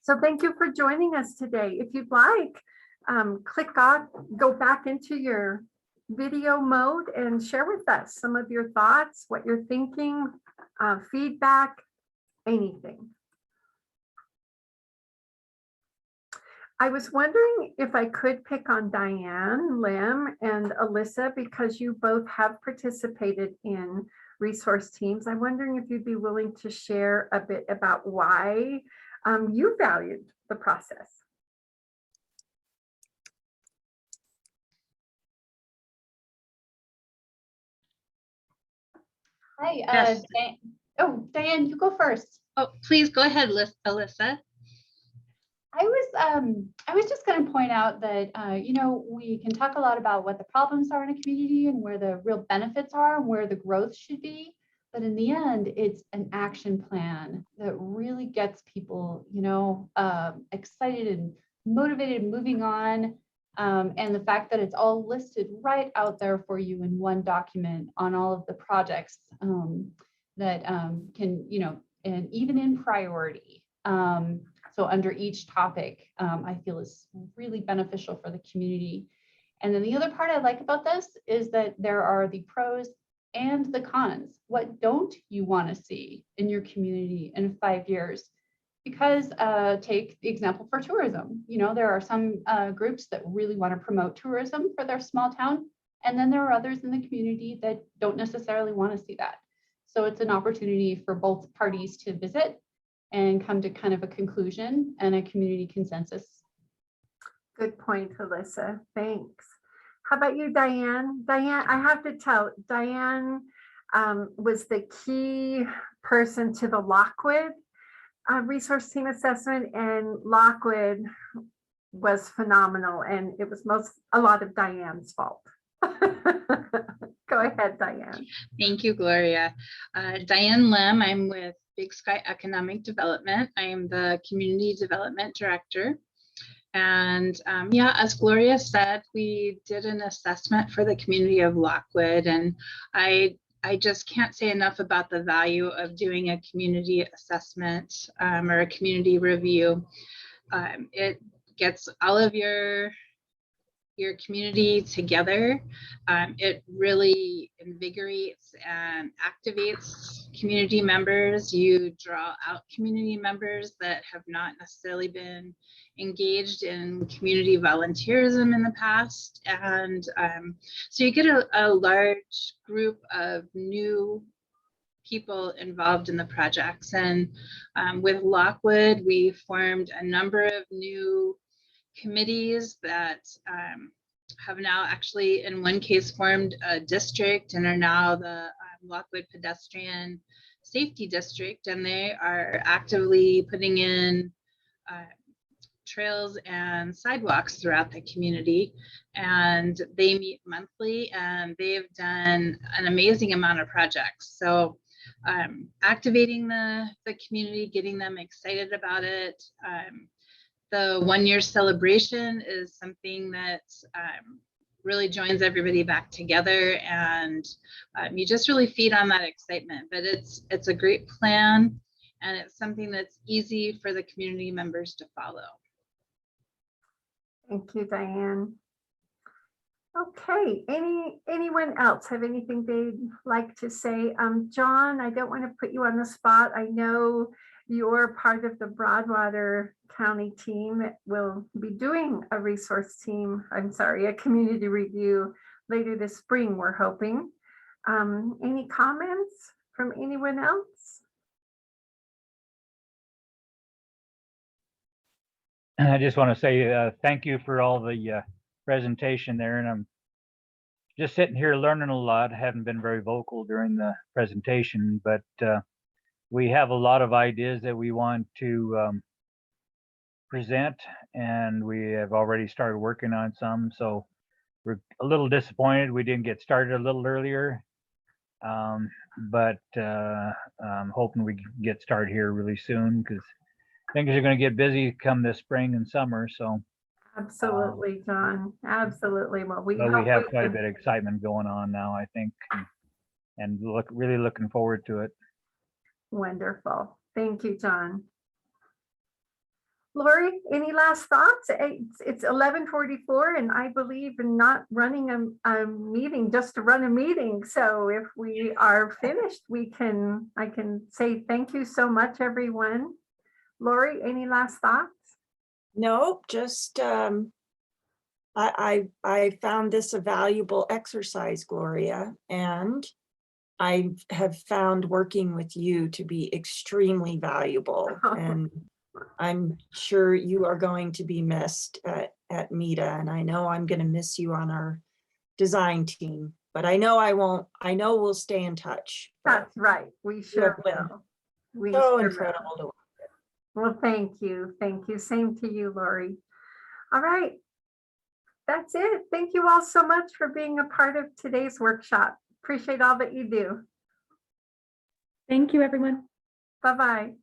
So thank you for joining us today. If you'd like, click on, go back into your video mode and share with us some of your thoughts, what you're thinking, feedback, anything. I was wondering if I could pick on Diane, Lim, and Alyssa, because you both have participated in resource teams. I'm wondering if you'd be willing to share a bit about why you valued the process. Hi, Yes. Diane, you go first. Oh, please go ahead, Alyssa. I was just going to point out that, you know, we can talk a lot about what the problems are in a community and where the real benefits are and where the growth should be. But in the end, it's an action plan that really gets people, you know, excited and motivated and moving on. And the fact that it's all listed right out there for you in one document on all of the projects that can, you know, and even in priority. So under each topic, I feel is really beneficial for the community. And then the other part I like about this is that there are the pros and the cons. What don't you want to see in your community in 5 years? Because take the example for tourism. You know, there are some groups that really want to promote tourism for their small town. And then there are others in the community that don't necessarily want to see that. So it's an opportunity for both parties to visit and come to kind of a conclusion and a community consensus. Good point, Alyssa. Thanks. How about you, Diane? Diane, I have to tell, Diane was the key person to the Lockwood resource team assessment, and Lockwood was phenomenal, and it was a lot of Diane's fault. Go ahead, Diane. Thank you, Gloria. Diane Lim, I'm with Big Sky Economic Development. I am the Community Development Director. And yeah, as Gloria said, we did an assessment for the community of Lockwood, and I just can't say enough about the value of doing a community assessment or a community review. It gets all of your your community together. It really invigorates and activates community members. You draw out community members that have not necessarily been engaged in community volunteerism in the past. And so you get a large group of new people involved in the projects. And with Lockwood, we formed a number of new committees that have now actually, in one case, formed a district and are now the Lockwood Pedestrian Safety District. And they are actively putting in trails and sidewalks throughout the community. And they meet monthly, and they've done an amazing amount of projects. So activating the community, getting them excited about it. The 1-year celebration is something that really joins everybody back together, and you just really feed on that excitement. But it's a great plan, and it's something that's easy for the community members to follow. Thank you, Diane. Okay, anyone else have anything they'd like to say? John, I don't want to put you on the spot. I know you're part of the Broadwater County team that will be doing a resource team, a community review later this spring, we're hoping. Any comments from anyone else? I just want to say thank you for all the presentation there, and I'm just sitting here learning a lot. I haven't been very vocal during the presentation, but we have a lot of ideas that we want to present, and we have already started working on some, so we're a little disappointed we didn't get started a little earlier, but I'm hoping we can get started here really soon, because things are going to get busy come this spring and summer. So Absolutely, John. Absolutely. Well, we have quite a bit of excitement going on now, I think, and really looking forward to it. Wonderful. Thank you, John. Lori, any last thoughts? It's 11:44, and I believe in not running a meeting just to run a meeting. So if we are finished, I can say thank you so much, everyone. Lori, any last thoughts? No, just I found this a valuable exercise, Gloria, and I have found working with you to be extremely valuable. And I'm sure you are going to be missed at MEDA, and I know I'm going to miss you on our design team, but I know I won't. I know we'll stay in touch. That's right. We sure will. We So sure incredible will. to work with. Well, thank you. Thank you. Same to you, Lori. All right. That's it. Thank you all so much for being a part of today's workshop. Appreciate all that you do. Thank you, everyone. Bye-bye.